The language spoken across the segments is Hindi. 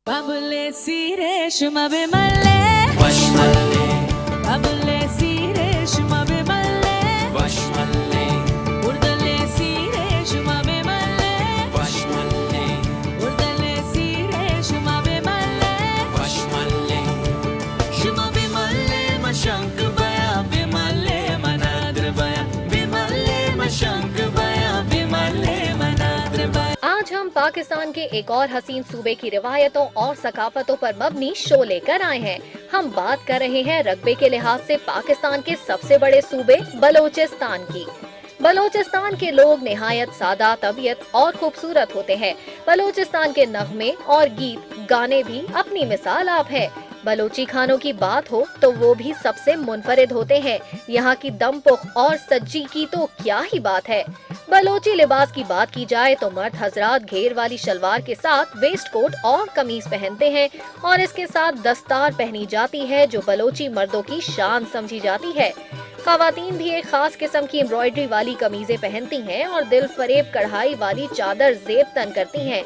Babule sire shuma be malle, Vashmalle, babule sire shuma be malle, Vashmalle, urdale sire shuma be malle, Vashmalle, urdale sire shuma be malle, Vashmalle, shuma be malle, Mashank baya, Bimalle, Manadr baya, Bimalle, Mashank baya, Bimalle, Manadr baya. आज हम पाकिस्तान के एक और हसीन सूबे की रिवायतों और सकाफतों पर मबनी शो लेकर आए हैं। हम बात कर रहे हैं रकबे के लिहाज से पाकिस्तान के सबसे बड़े सूबे बलोचिस्तान की। बलोचिस्तान के लोग निहायत सादा तबीयत और खूबसूरत होते हैं। बलोचिस्तान के नगमे और गीत गाने भी अपनी मिसाल आप है। बलोची खानों की बात हो तो वो भी सबसे मुनफरिद होते हैं। यहाँ की दमपुख और सज्जी की तो क्या ही बात है। बलोची लिबास की बात की जाए तो मर्द हजरात घेर वाली शलवार के साथ वेस्ट कोट और कमीज पहनते हैं और इसके साथ दस्तार पहनी जाती है जो बलोची मर्दों की शान समझी जाती है। खवातीन भी एक खास किस्म की एम्ब्रॉयडरी वाली कमीजें पहनती हैं और दिल फरेब कढ़ाई वाली चादर जेब तन करती हैं।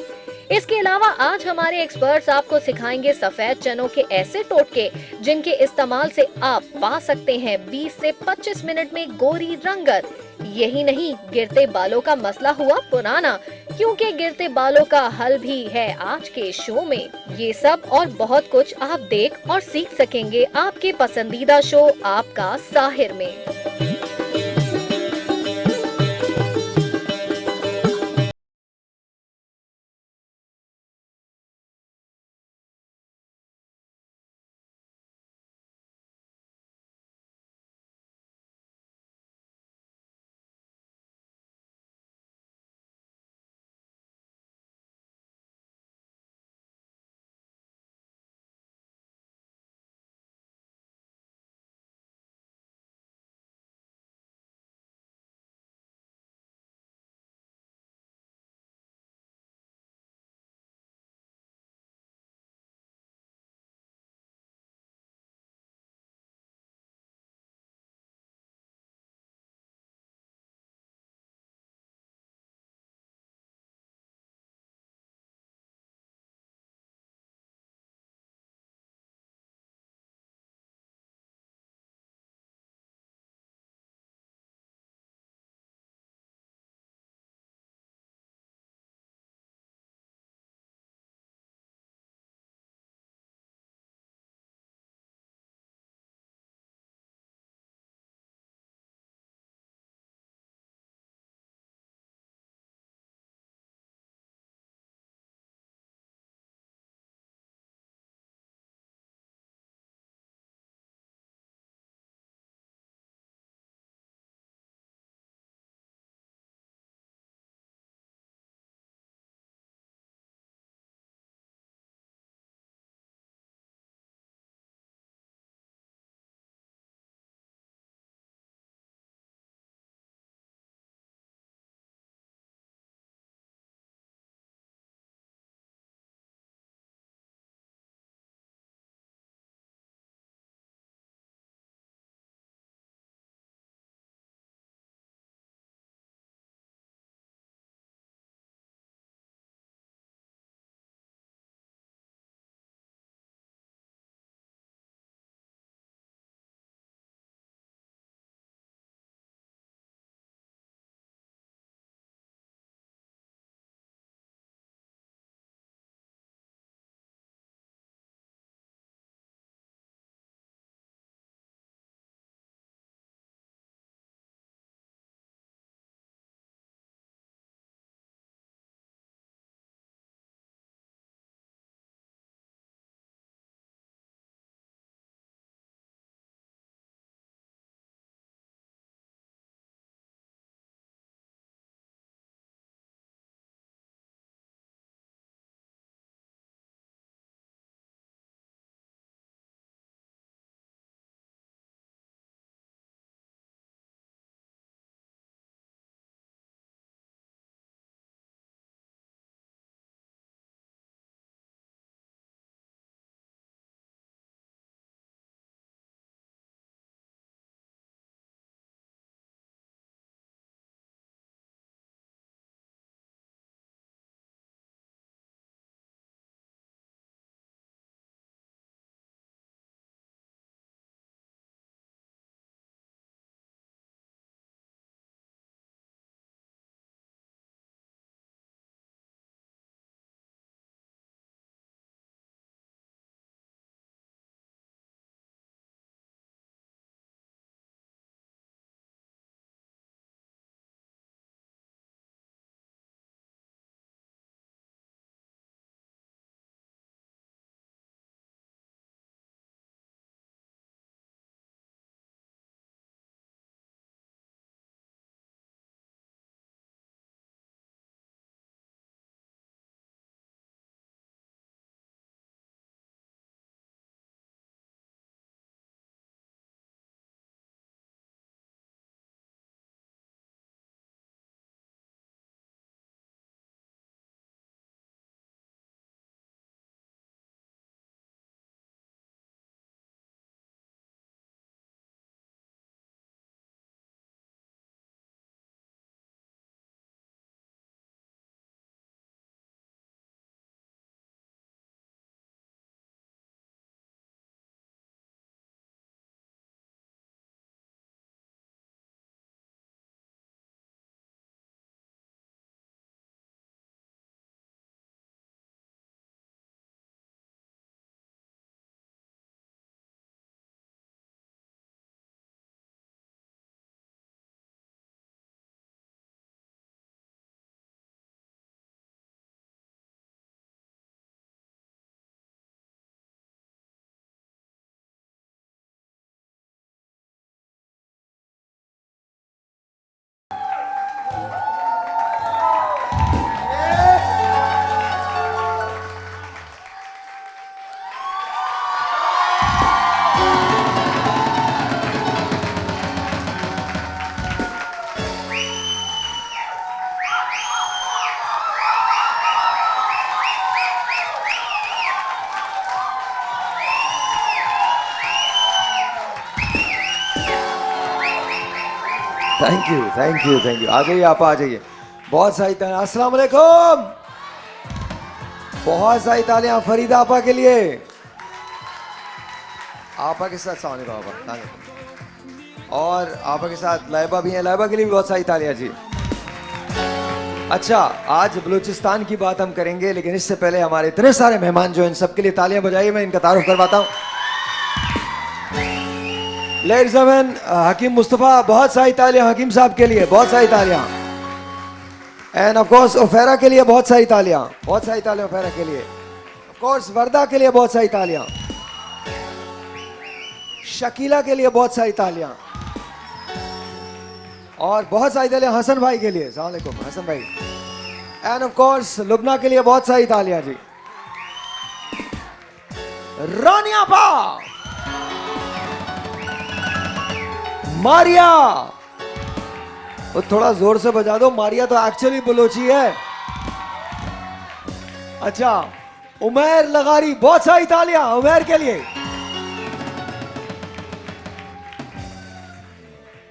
इसके अलावा आज हमारे एक्सपर्ट्स आपको सिखाएंगे सफेद चनों के ऐसे टोटके जिनके इस्तेमाल से आप पा सकते हैं 20 से 25 मिनट में गोरी रंगत। यही नहीं, गिरते बालों का मसला हुआ पुराना, क्योंकि गिरते बालों का हल भी है आज के शो में। ये सब और बहुत कुछ आप देख और सीख सकेंगे आपके पसंदीदा शो आपका साहिर में। Thank you thank you thank you. आ जाइए आप, आ जाइए। बहुत सारी तालियां। अस्सलाम वालेकुम। बहुत सारी तालियां फरीदा आपा के लिए। आपा के साथ सामने आपा, और आपा के साथ लाइबा भी हैं। लाइबा के लिए भी बहुत सारी तालियां जी। अच्छा, आज बलूचिस्तान की बात हम करेंगे, लेकिन इससे पहले हमारे इतने सारे मेहमान जो हैं, सबके लिए तालियां बजाइए। मैं इनका तारुफ करवाता हूं। लेडीज एंड जेंटलमैन, हकीम मुस्तफा, बहुत सारी तालियां हकीम साहब के लिए, बहुत सारी तालियां। एंड ऑफ कोर्स ओफेरा के लिए बहुत सारी तालियां, बहुत सारी तालियां ओफेरा के लिए। ऑफ कोर्स वर्दा के लिए बहुत सारी तालियां। शकीला के लिए बहुत सारी तालियां, और बहुत सारी तालियां हसन भाई के लिए। अस्सलाम वालेकुम हसन भाई। एंड ऑफ कोर्स लुबना के लिए बहुत सारी तालियां जी। रानिया पा, मारिया, वो थोड़ा जोर से बजा दो। मारिया तो एक्चुअली बलोची है। अच्छा, उमैर लगारी, बहुत सारी तालियां उमैर के लिए।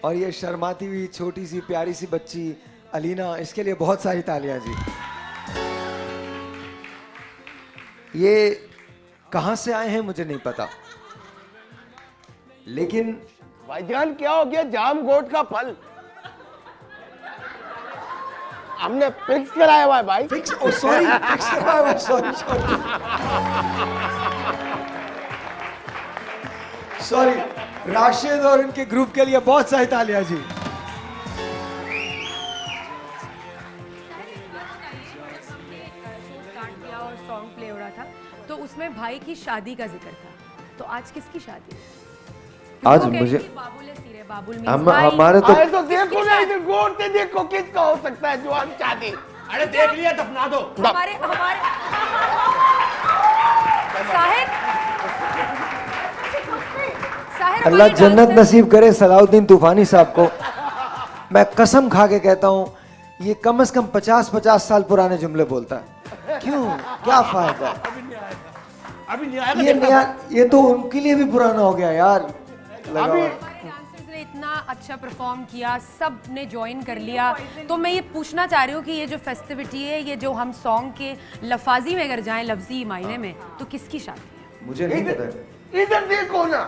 और ये शर्माती हुई छोटी सी प्यारी सी बच्ची अलीना, इसके लिए बहुत सारी तालियां जी। ये कहां से आए हैं मुझे नहीं पता, लेकिन भाईजान क्या हो गया? जाम गोट का फल हमने फिक्स कराया हुआ है भाई। फिक्स, ओ सॉरी, फिक्स करवाया हुआ, सॉरी सॉरी। राशिद और उनके ग्रुप के लिए बहुत सारी तालियां जी। और सॉन्ग प्ले हो रहा था, तो उसमें भाई की शादी का जिक्र था। तो आज किसकी शादी है? आज वो कह रही मुझे थी, बाबुल है सिरे, बाबुल means भाई। हमारे तो अरे तो देखो ना, इधर गौर से देखो किसका हो सकता है जो हम शादी। अरे देख लिया, दफना दो। हमारे साहिर साहिर अल्लाह वही जन्नत डांसर- नसीब करे सलाउद्दीन तूफानी साहब को। मैं कसम खा के कहता हूं, ये कम से कम 50-50 साल पुराने जुमले बोलता है। क्यों, क्या फायदा? अभी नहीं आएगा, ये देखना। नया, ये तो उनके लिए भी पुराना हो गया यार। लगा हुआ। हमारे डांसर्स ने इतना अच्छा परफॉर्म किया, सब ने ज्वाइन कर लिया। तो मैं ये पूछना चाह रही हूँ कि ये जो फेस्टिविटी है, ये जो हम सॉन्ग के लफाजी में अगर जाएं, लफ्जी मायने में, तो किसकी शादी है? मुझे नहीं पता। इधर देखो ना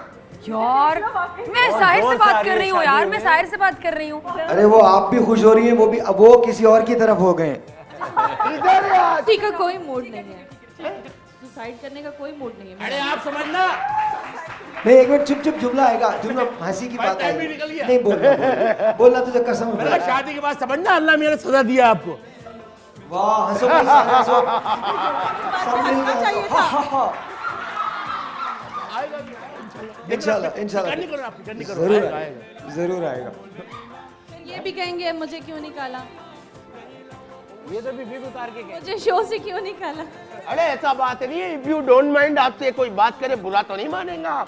यार मैं साहिर से बात कर रही हूँ, यार मैं साहिर से बात कर रही हूँ। अरे वो आप भी खुश हो रही हैं, वो भी, अब वो किसी और की तरफ हो गए। इधर यार। शादी का कोई मूड नहीं है, सुसाइड करने का कोई मूड नहीं है। अरे आप समझना, नहीं, एक मिनट, चुप चुप, जुमला आएगा, जुमला हंसी की बात टाइम है। भी निकल गया। नहीं बोलना, बोलना तुझे कसम है। मैंने कहा शादी के बाद समझना, अल्लाह मेरे सजा दिया आपको। वाह, हंसो भाई, हंसो। सब मिलके हंसो। हा, हा, हा। इंशाल्लाह इंशाल्लाह फिक्र नहीं करो आप, फिक्र नहीं करो, जरूर आएगा, आएगा, जरूर आएगा। ये भी कहेंगे मुझे क्यों निकाला, ये तो भी उतार के गए। मुझे शो से क्यों निकाला। अरे ऐसा बात नहीं है, इफ यू डोंट माइंड, आपसे कोई बात करे बुरा तो नहीं मानेगा आप।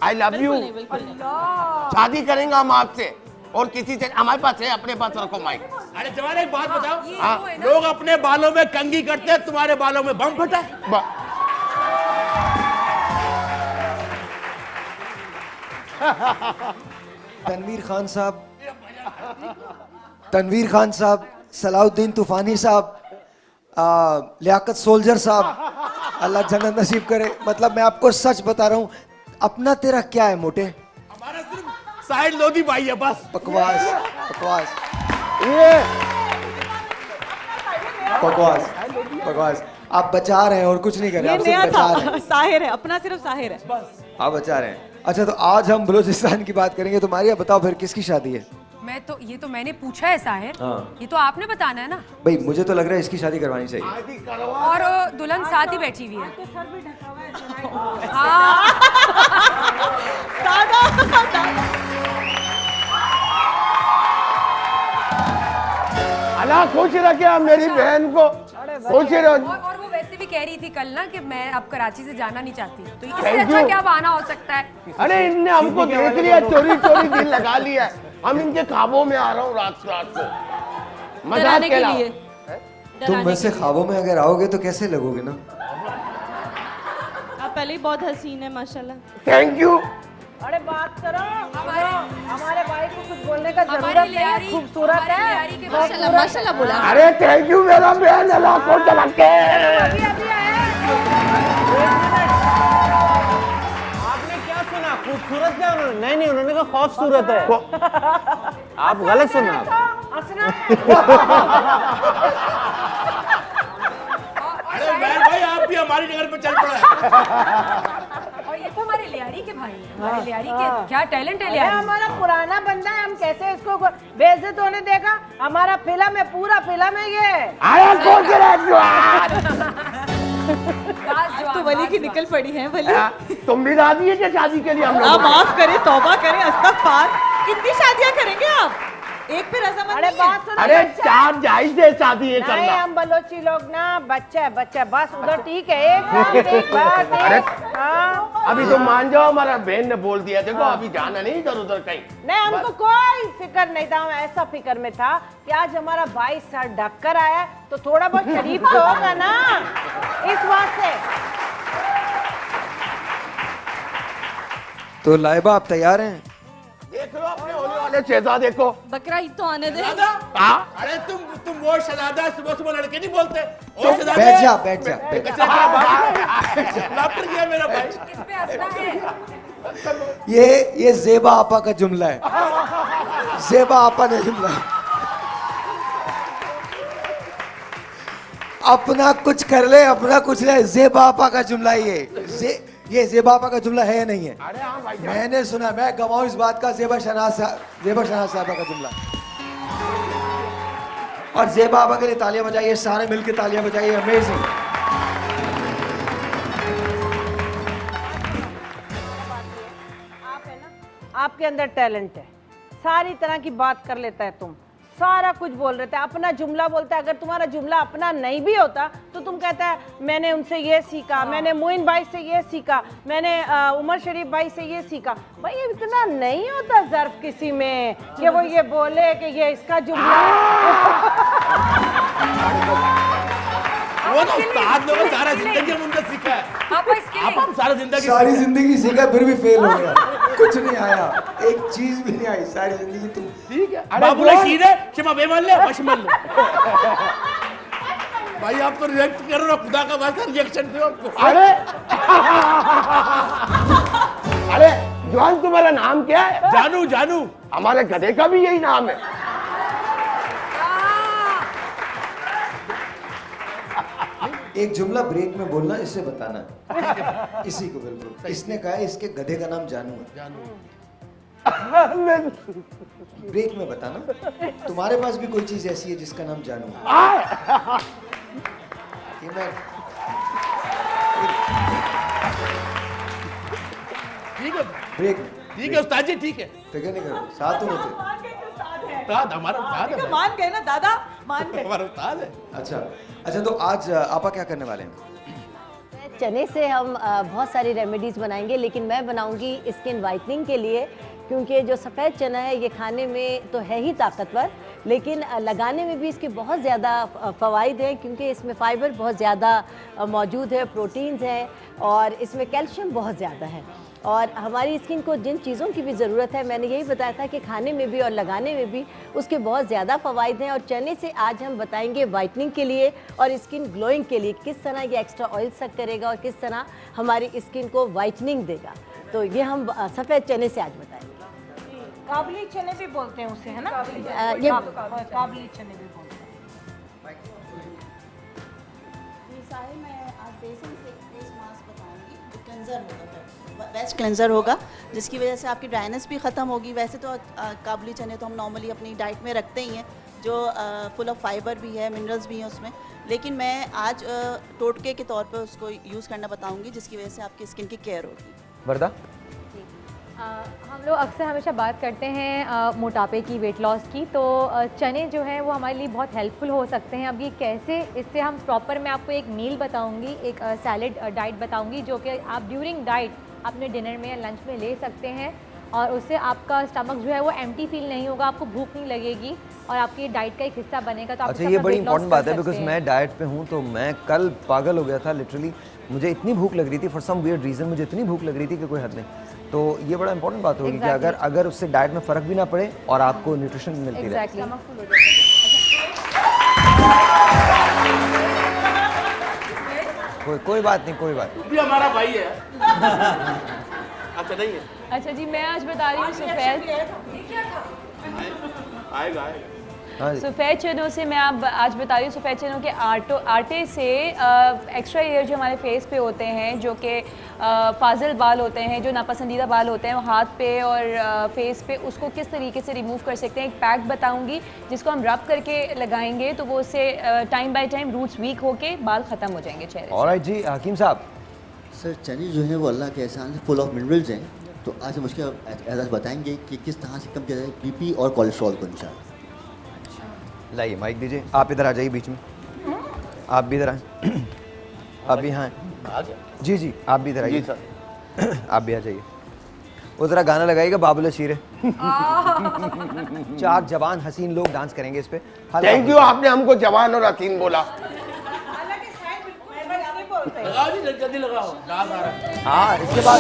आई लव यू। बिल्कुल नहीं, बिल्कुल नहीं। शादी करेंगे हम आपसे, और किसी से हमारे पास है, अपने पास रखो माइक। अरे जवान एक बात बताओ, ये हाँ, वो है ना, लोग अपने बालों में कंघी करते हैं, तुम्हारे बालों में बम फटा है। ब- तनवीर खान साहब, तनवीर खान साहब, सलाउद्दीन तूफानी साहब, लियाकत सोल्जर साहब, अल्लाह जन्नत नसीब करे। मतलब मैं आपको सच बता रहा हूँ, अपना तेरा क्या है मोटे? हमारा सिर्फ साइड लोधी भाई है बस। बकवास बकवास ये बकवास बकवास। आप बचा रहे हैं और कुछ नहीं कर रहे, आप सिर्फ बचा रहे हैं। साहिर है, अपना सिर्फ साहिर है। आप बचा रहे हैं। अच्छा, तो आज हम बलूचिस्तान की बात करेंगे। तो मारिया बताओ फिर किसकी शादी है? मैं तो ये तो मैंने पूछा है साहिर, हाँ। ये तो आपने बताना है ना। भाई मुझे तो लग रहा है इसकी शादी करवानी चाहिए। शादी करवा। और दुल्हन साथ ही बैठी हुई है। हाँ अल्लाह खुश रखे आप मेरी बहन को, खुश रहो। और वो वैसे भी कह रही थी कल ना कि मैं अब कराची से जाना नहीं चाहती, तो इससे Thank अच्छा you. क्या बहाना हो सकता है? अरे इनने हमको देख लिया, चोरी चोरी दिल लगा लिया है। हम इनके ख्वाबों में आ रहा हूँ रात रात को, मजाक डराने के के अलावा। लिए। तुम वैसे ख्वाबों में अगर आओगे तो कैसे लगोगे ना? आप पहले ही बहुत हसीन है माशाल्लाह। Thank you. अरे बात करो, हमारे भाई को कुछ बोलने का हमारी जरूरत है, लियारी- खूबसूरत हमारी है। लियारी के माशाल्लाह माशाल्लाह बोला। अरे थैंक यू मेरा बहन, लाखों चमके। अभी अभी आया। आपने क्या सुना? खूबसूरत क्या उन्होंने? नहीं नहीं, उन्होंने कहा खूबसूरत है। आप गलत सुना। हंसना अरे मैन भाई आप भी हमारी जगह पे चल पड़ा। और ये तो हमारे लियारी के भाई हैं। हमारे लियारी के क्या टैलेंट है लियारी। हमारा पुराना बंदा है, हम कैसे इसको बेइज्जत होने देगा? हमारा फिल्म है, पूरा फिल्म है ये। आया कौन तो वली की निकल पड़ी है वली। तुम भी राजी है क्या शादी के लिए? हम लोग माफ करें, तौबा करें, अस्तगफार। कितनी शादियां करेंगे आप? एक पे रजामंदी अरे है। बात सुनो, अरे चार जायज है शादी ये नहीं, करना। हम बलोची लोग ना बच्चा है, बच्चा बस उधर ठीक है। एक बात अरे हाँ। अभी तुम मान जाओ, हमारा बहन ने बोल दिया, देखो अभी जाना नहीं इधर उधर कहीं। नहीं, हमको कोई फिक्र नहीं था, हम ऐसा फिक्र में था कि आज हमारा भाई सर ढक कर आया तो थोड़ा बहुत शरीफ तो होगा ना, इस बात से। तो लाइबा आप तैयार हैं? देख लो अपने होने वाले शहजादे को। बकरा ईद तो आने दे। हाँ? अरे तुम वो शहजादा सुबह सुबह लड़के नहीं बोलते। ओ शहजादे बैठ जा बैठ जा बैठ जा। कचरा का बाप लापड़ गया मेरा भाई। किस पे हंसना है? ये ज़ेबा आपा का जुमला है। ज़ेबा आपा ने जुमला अपना कुछ कर ले, अपना कुछ ले। ज़ेबा आपा का जुमला ये ज़ेबा आपा का जुमला है या नहीं है? अरे हाँ भाई, मैंने सुना, मैं गवाऊं इस बात का। ज़ेबा शहनाज साहबा का जुमला। और ज़ेबा आपा के लिए तालियां बजाइए, सारे मिलकर तालियां बजाइए। अमेजिंग। आप है ना, आपके अंदर टैलेंट है, सारी तरह की बात कर लेता है, तुम सारा कुछ बोल रहे थे, अपना जुमला बोलता है। अगर तुम्हारा जुमला अपना नहीं भी होता तो तुम कहता है मैंने उनसे ये सीखा, मैंने मोइन भाई से ये सीखा, मैंने उमर शरीफ भाई से ये सीखा। भाई ये इतना नहीं होता ज़र्फ किसी में कि वो ये बोले कि ये इसका जुमला। वो तो उस्ताद लोगों ने सारा जिंदगी हम उनसे सीखा है। आप हम सारा सारी जिंदगी सीखा फिर भी फेल हो गया। कुछ नहीं आया, एक चीज भी नहीं आई सारी जिंदगी। तुम ठीक है। बाबूला शीर है, क्षमा बेमान ले, वशमल ले। भाई आप तो रिएक्ट करो ना, खुदा का वास्ता रिएक्शन दो आपको। अरे जॉन, तुम्हारा नाम क्या है? जानू जानू। हमारे गधे का भी यही नाम है। एक जुमला ब्रेक में बोलना, इससे बताना। इसी को बिल्कुल। इसने कहा है इसके गधे का नाम जानू है। ब्रेक में बताना। तुम्हारे पास भी कोई चीज ऐसी है जिसका नाम जानू है? ये मैं ठीक है ब्रेक में। ठीक है उस्ताद जी, ठीक है। फिक्र नहीं करो, साथ में थे। उस्ताद हमारा उस्ताद है। मान गए ना दादा, मान गए। हमारा उस्ताद है। अच्छा तो आज आपा क्या करने वाले हैं? चने से हम बहुत सारी रेमेडीज़ बनाएंगे, लेकिन मैं बनाऊंगी स्किन वाइटनिंग के लिए, क्योंकि जो सफ़ेद चना है ये खाने में तो है ही ताकतवर, लेकिन लगाने में भी इसके बहुत ज़्यादा फ़वाइद हैं, क्योंकि इसमें फ़ाइबर बहुत ज़्यादा मौजूद है, प्रोटीन्स हैं और इसमें कैल्शियम बहुत ज़्यादा है। और हमारी स्किन को जिन चीज़ों की भी ज़रूरत है, मैंने यही बताया था कि खाने में भी और लगाने में भी उसके बहुत ज़्यादा फ़वाइद हैं। और चने से आज हम बताएंगे वाइटनिंग के लिए और स्किन ग्लोइंग के लिए किस तरह ये एक्स्ट्रा ऑयल सक करेगा और किस तरह हमारी स्किन को वाइटनिंग देगा। तो ये हम सफ़ेद चने से आज बताएंगे। काबुली चने भी बोलते हैं उसे, है ना? ये काबुली चने भी बोलते हैं। मैं आज बेसन से फेस मास्क बताऊंगी जो क्लेंजर होगा, वेस्ट क्लेंजर होगा, जिसकी वजह से आपकी ड्राइनेस भी ख़त्म होगी। वैसे तो काबुली चने तो हम नॉर्मली अपनी डाइट में रखते ही हैं, जो फुल ऑफ फाइबर भी है, मिनरल्स भी हैं उसमें, लेकिन मैं आज टोटके के तौर पर उसको यूज़ करना बताऊंगी, जिसकी वजह से आपकी स्किन की केयर होगी। वर्दा, हम लोग अक्सर हमेशा बात करते हैं मोटापे की, वेट लॉस की, तो चने जो हैं वो हमारे लिए बहुत हेल्पफुल हो सकते हैं। अब ये कैसे, इससे हम प्रॉपर, मैं आपको एक मील बताऊंगी, एक सैलेड डाइट बताऊंगी, जो कि आप ड्यूरिंग डाइट अपने डिनर में या लंच में ले सकते हैं और उससे आपका स्टमक जो है वो एम्प्टी फील नहीं होगा, आपको भूख नहीं लगेगी और आपकी डाइट का एक हिस्सा बनेगा। तो आप अच्छा, ये बड़ी इंपॉर्टेंट बात है, बिकॉज मैं डाइट पे हूँ, तो मैं कल पागल हो गया था लिटरली। मुझे इतनी भूख लग रही थी, फॉर सम वियर्ड रीज़न मुझे इतनी भूख लग रही थी कि कोई हद नहीं। तो ये बड़ा इंपॉर्टेंट बात होगी कि अगर उससे डाइट में फर्क भी ना पड़े और आपको न्यूट्रिशन मिलती रहे। कोई बात नहीं, कोई बात भी हमारा भाई है। अच्छा नहीं है। अच्छा जी, मैं आज बता रही हूँ सफ़ेद आएगा। सफ़ेद चनों से मैं आज बता रही हूँ सफ़ेद चनों के आटे से एक्स्ट्रा एयर जो हमारे फेस पे होते हैं, जो कि फाजिल बाल होते हैं, जो नापसंदीदा बाल होते हैं, वो हाथ पे और फेस पे, उसको किस तरीके से रिमूव कर सकते हैं। एक पैक बताऊंगी जिसको हम रब करके लगाएंगे तो वो उससे time by time roots weak होके बाल ख़त्म हो जाएंगे चेहरे से। ऑलराइट जी, हकीम साहब। सर, चने जो है वो अल्लाह के एहसान से फुल ऑफ मिनरल्स हैं, तो आज हम उसके एहसास बताएंगे कि किस तरह से कम किया जाए बीपी और कोलेस्ट्रॉल को इंशाल्लाह। लाइए माइक दीजिए, आप इधर आ जाइए बीच में, आप भी इधर आए, आप भी हाँ जी जी, आप भी इधर आइए, आप भी आ जाइए। वो जरा गाना लगाइएगा बाबुल शीरे। 4 जवान हसीन लोग डांस करेंगे इस पे। थैंक यू, आपने हमको जवान और हसीन बोला। लगाओ जी, जल्दी लगाओ, डांस आ रहा है। हाँ, इसके बाद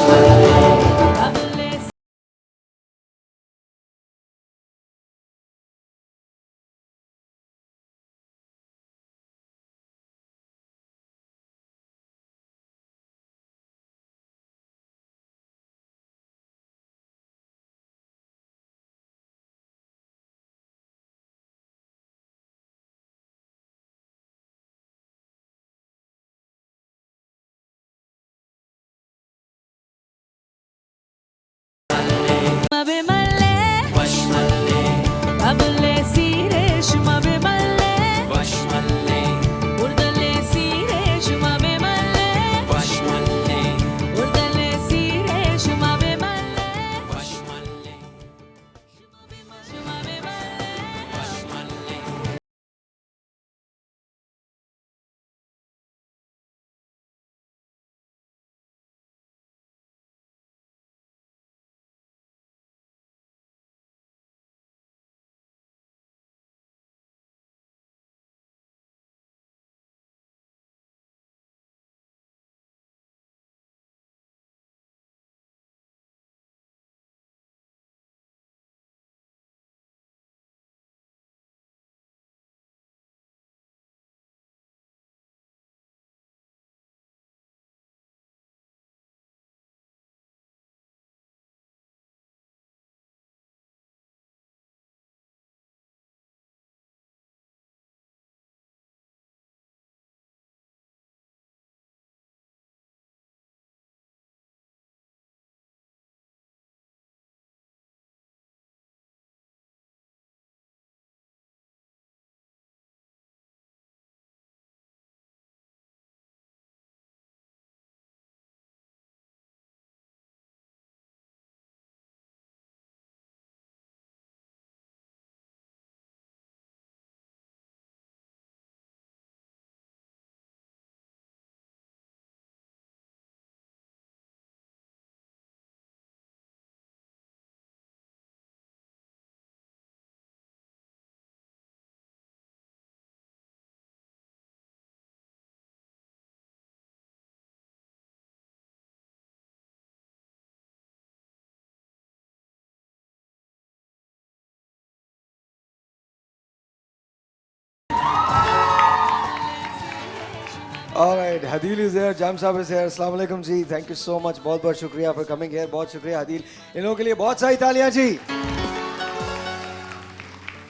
Alright, Hadil is here, Jam Saab is here. Assalamu alaikum ji, thank you so much, बहुत बहुत शुक्रिया for coming here, बहुत शुक्रिया हदील, इन लोगों के लिए बहुत सारी तालियां जी।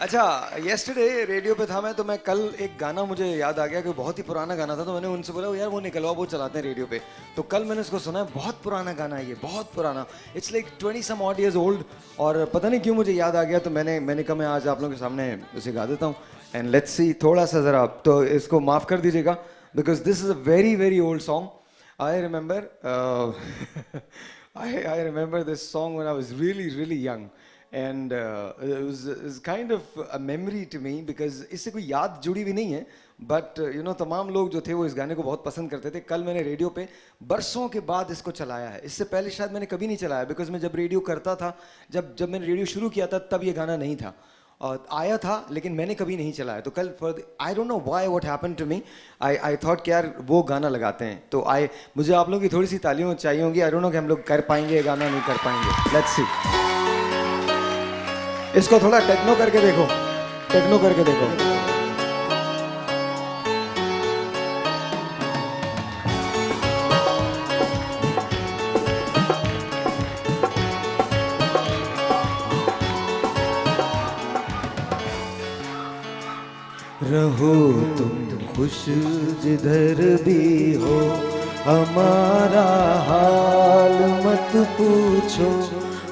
अच्छा, yesterday रेडियो पे था मैं, तो मैं कल एक गाना मुझे याद आ गया कि बहुत ही पुराना गाना था, तो मैंने उनसे बोला यार वो निकलवा, वो चलाते हैं रेडियो पे। तो कल मैंने उसको सुना है, बहुत पुराना गाना है ये, बहुत पुराना, it's like 20 some odd years old, और पता नहीं क्यों मुझे याद आ गया, तो मैंने कहा मैं आज आप लोगों के सामने उसे गा देता हूँ। एंड लेट्स सी, थोड़ा सा ज़रा तो इसको माफ़ कर दीजिएगा, because this is a very very old song. I remember I remember this song when I was really young, and it was kind of a memory to me because इससे कोई याद जुड़ी हुई नहीं है, but you know तमाम लोग जो थे वो इस गाने को बहुत पसंद करते थे। कल मैंने रेडियो पे बरसों के बाद इसको चलाया है, इससे पहले शायद मैंने कभी नहीं चलाया, बिकॉज मैं जब रेडियो करता था, जब मैंने रेडियो शुरू किया था तब ये गाना नहीं था, और आया था लेकिन मैंने कभी नहीं चलाया, तो कल for I don't know why what happened to me, I thought कि यार वो गाना लगाते हैं, तो मुझे आप लोगों की थोड़ी सी तालियों चाहिए होंगी। आई डोंट नो कि हम लोग कर पाएंगे ये गाना, नहीं कर पाएंगे, लेट्स सी। इसको थोड़ा टेक्नो करके देखो, टेक्नो करके देखो। रहो तुम खुश जिधर भी हो, हमारा हाल मत पूछो,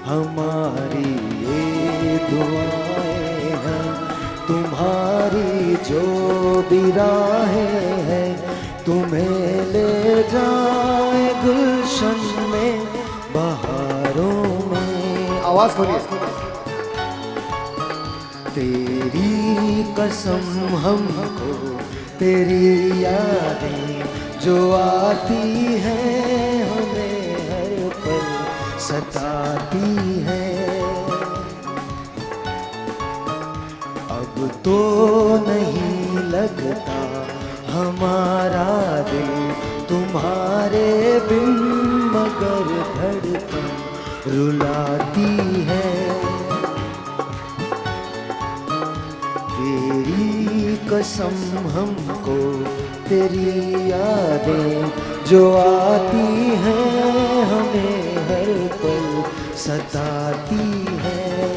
हमारी ये दुआएं हैं, तुम्हारी जो भी राहें हैं, तुम्हें ले जाए गुलशन में बहारों में। आवाज खोलिए। तेरी कसम हमको तेरी यादें जो आती हैं, हमें हर पल सताती हैं। अब तो नहीं लगता हमारा दिल तुम्हारे बिन, मगर धड़कन रुलाती है। तेरी कसम हमको तेरी यादें जो आती हैं, हमें हर पल सताती हैं।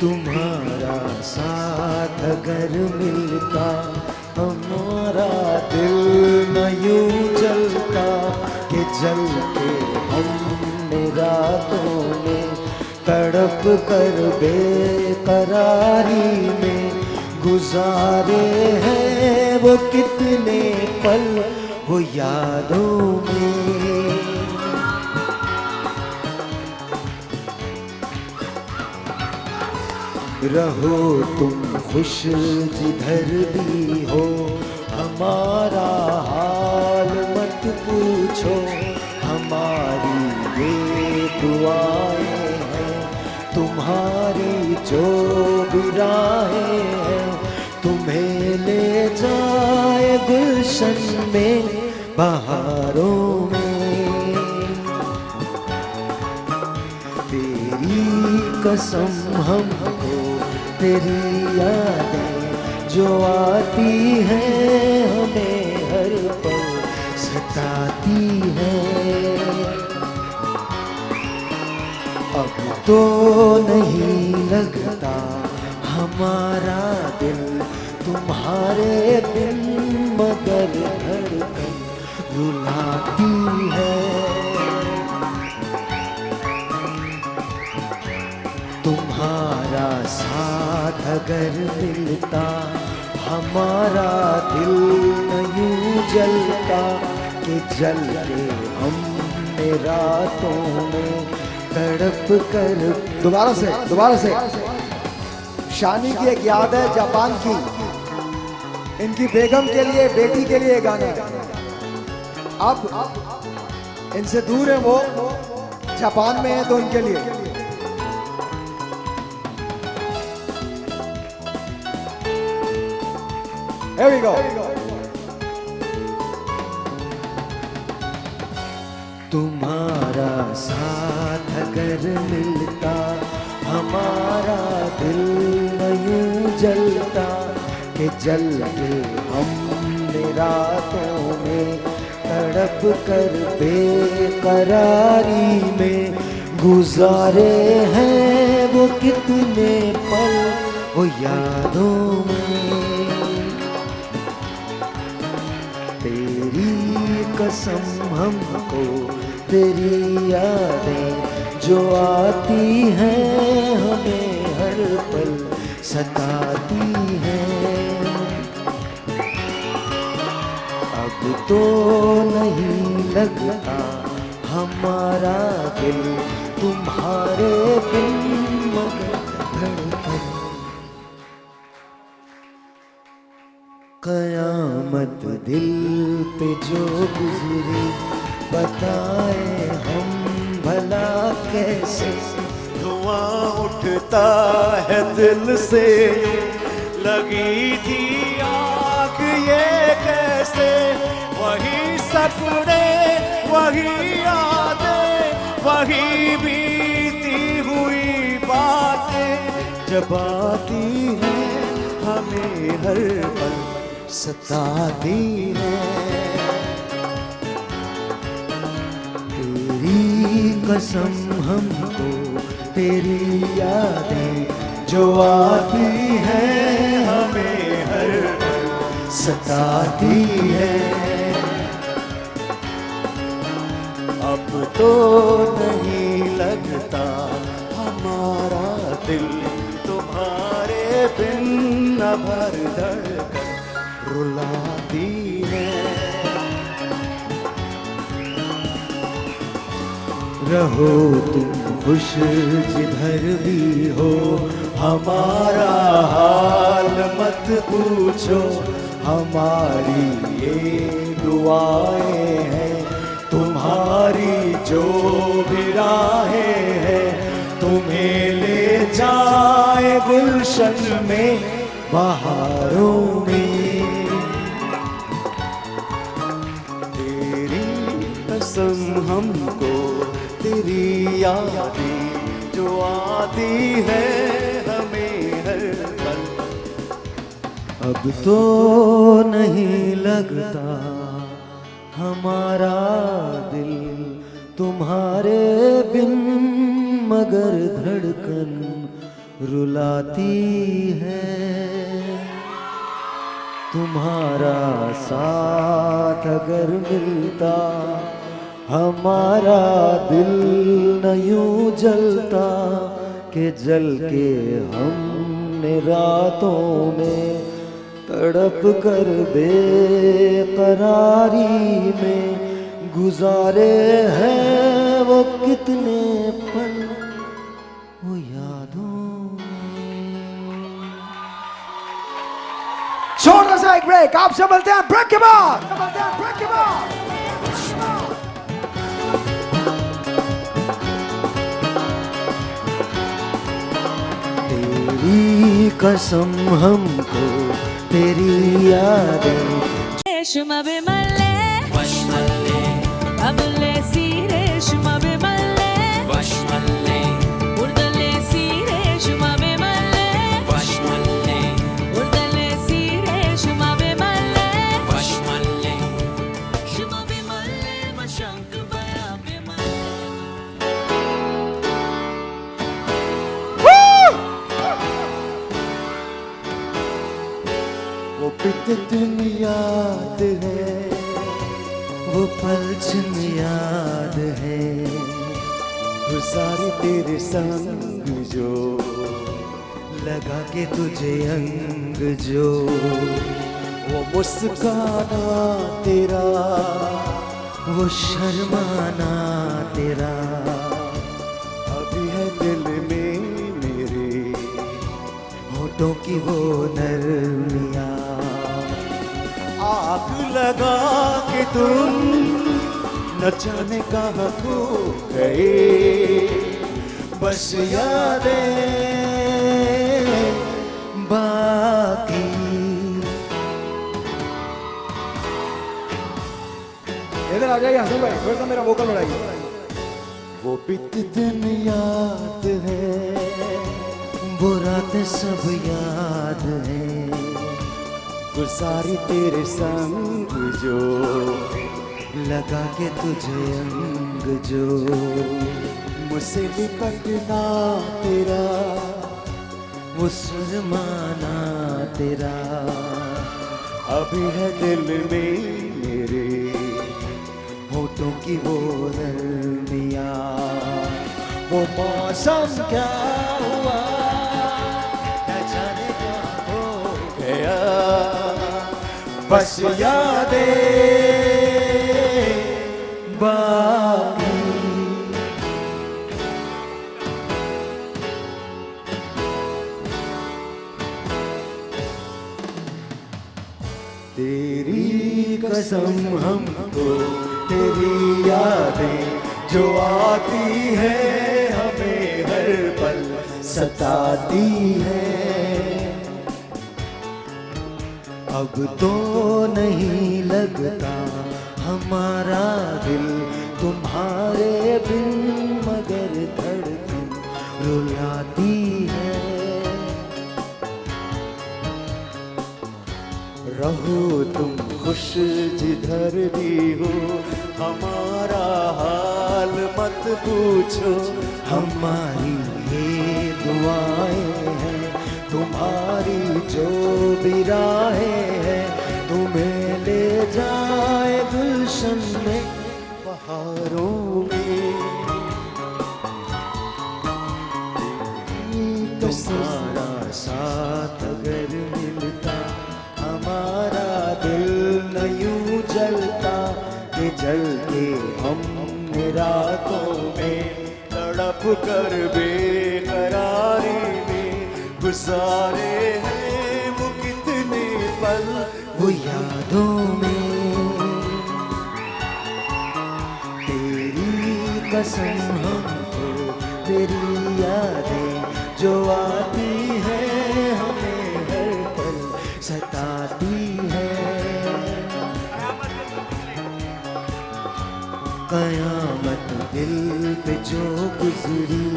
तुम्हारा साथ अगर मिलता, हमारा दिल न यूं जलता कि जल के हम रातों में तड़प कर बेकरारी में गुजारे हैं वो कितने पल वो यादों में। रहो तुम खुश जिधर भी हो, हमारा हाल मत पूछो, हमारी ये दुआएं हैं, तुम्हारी जो भी राहें हैं, तुम्हें ले जाए गुलशन में बहारों में। तेरी कसम हमको तेरी यादें जो आती हैं, हमें हर पल सताती हैं। अब तो नहीं लगता हमारा दिल तुम्हारे बिन, मगर धड़कन रुलाती है। तुम्हारा साथ अगर मिलता, हमारा दिल न यूं जलता कि जल के हमने रातों में तड़प कर। दोबारा से शानी की एक याद है जापान की, इनकी बेगम के लिए, बेटी के लिए गाना है। अब इनसे दूर है वो, जापान में है, तो उनके लिए Here we go. तुम्हारा साथ अगर मिलता, हमारा दिल न यूं जलता कि जल के हमने रातों में तड़प कर बेकरारी में गुजारे हैं वो कितने पल वो यादों में। तेरी कसम हमको तेरी यादें जो आती हैं, हमें हर पल सताती हैं। अब तो नहीं लगता हमारा दिल तुम्हारे बिन, मगर धड़कन। कयामत दिल पे जो गुजरी बताए हम कैसे धुआं उठता है दिल से, लगी थी आग ये कैसे, वही सपने वही यादें वही बीती हुई बातें, जब आती है हमें हर पल सताती है। तेरी कसम हमको तेरी यादें जो आती है हमें हर पल सताती है। अब तो नहीं लगता हमारा दिल तुम्हारे बिन, न भर धड़कन रुलाती है। रहो तुम खुश जिधर भी हो, हमारा हाल मत पूछो, हमारी ये दुआएं हैं, तुम्हारी जो भी राहें हैं, तुम्हें ले जाए गुलशन में बहारों में। तेरी कसम हमको तेरी यादें जो आती है हमें हर पल, अब तो नहीं लगता हमारा दिल तुम्हारे बिन, मगर धड़कन रुलाती है। तुम्हारा साथ अगर मिलता हमारा दिल न यूं जलता, कि जल के हमने रातों में तड़प कर बेकरारी में गुजारे हैं वो कितने पल वो यादों में। छोटा सा एक ब्रेक, आपसे मिलते हैं ब्रेक के बाद। तेरी कसम हमको तेरी यादें రేష్మ విమల్లే వష్మల్లే అబలే రేష్మ విమల్లే వష్మల్లే ఉర్దలే రేష్మ విమల్లే వష్మల్లే ఉర్దలే రేష్మ విమల్లే వష్మల్లే శుమ విమల్లే మశంక్ బయా విమల్లే। वो पित दिन याद है, वो पल जिन याद है, गुजारी तेरे संग जो लगा के तुझे अंग जो, वो मुस्काना तेरा वो शर्माना तेरा, अभी है दिल में मेरे होठों की वो नरमियाँ। आग लगा के तुम न जाने कहाँ खो गए, बस यादें बाकी। इधर आ जाइए हसन भाई, थोड़ा सा मेरा वोकल बढ़ाइए। वो बीत दिन याद है, वो रात सब याद है, गुजारी तेरे संग जो लगा के तुझे अंग जो, मुझसे लिपटना तेरा वो शर्माना तेरा, अभी है दिल में मेरे होठों की वो नरमियाँ। वो मौसम क्या हुआ न जाने क्या हो गया, बस यादें बाकी। तेरी कसम हमको तेरी यादें जो आती है सताती है। अब तो नहीं लगता हमारा दिल तुम्हारे बिन, मगर धड़कन रुलाती है। रहो तुम खुश जिधर भी हो, हमारा हाल मत पूछो। हमारी ये दुआएं हैं, तुम्हारी जो भी राहें हैं, तुम्हें ले जाए गुलशन में बहारों में। तुम्हारा साथ अगर मिलता, हमारा दिल न यूं जलता कि जलते हम रातों में, तड़प कर बेकरारी में गुजारे हैं वो कितने पल वो यादों में। तेरी कसम हमको तेरी यादें जो आती है, हमें हर पल सताती है। कयामत दिल पे जो गुजरी,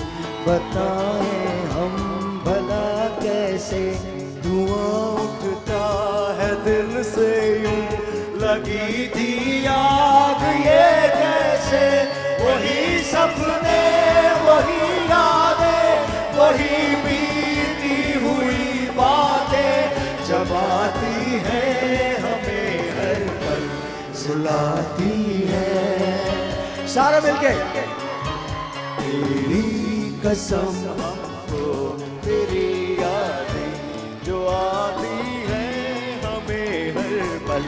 बताएं हम भला कैसे। धुआं उठता है दिल से यूं, लगी थी आग ये कैसे। वही सपने वही यादें, वही बीती हुई बातें, जब आती है हमें हर पल सुलाती है। सारा मिलके। तेरी कसम हमको तेरी यादें जो आती है, हमें हर पल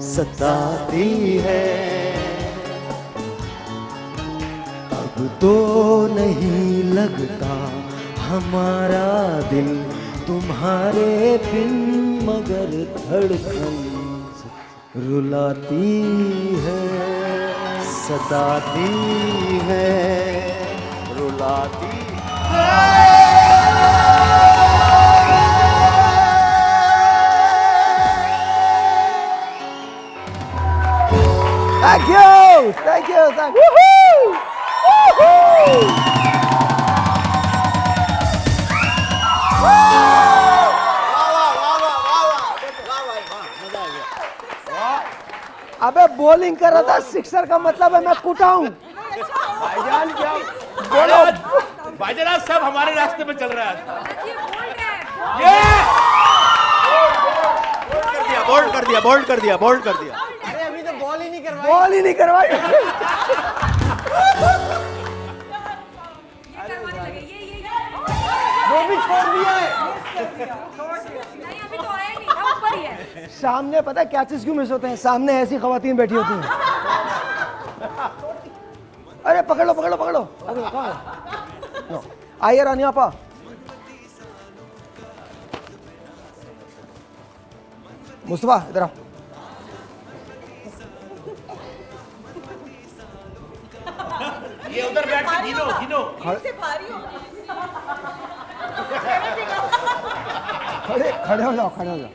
सताती है। अब तो नहीं लगता हमारा दिल तुम्हारे बिन, मगर धड़कन रुलाती है, सताती है, रुलाती है। Thank you, thank you, thank you. Woohoo! Woohoo! अबे बॉलिंग कर रहा था, सिक्सर का मतलब है मैं कुटाऊं। भाईजान क्या बोलो? भाईजान आज सब हमारे रास्ते में चल रहा है। ये बोल्ड कर दिया, बोल्ड कर दिया, बोल्ड कर दिया। अरे अभी तो बॉल ही नहीं करवाई। बॉल ही नहीं करवाई। वो भी छोड़ दिया है। सामने पता है क्या चीज क्यों मिस होते हैं? सामने ऐसी खवातीन बैठी होती हैं। अरे पकड़ लो पकड़ लो पकड़ लो, कौन है? आइए रानी आपा। मुस्तफा इधर आओ। ये उधर बैठ के गिनो गिनो। खड़े हो जाओ, खड़े हो जाओ।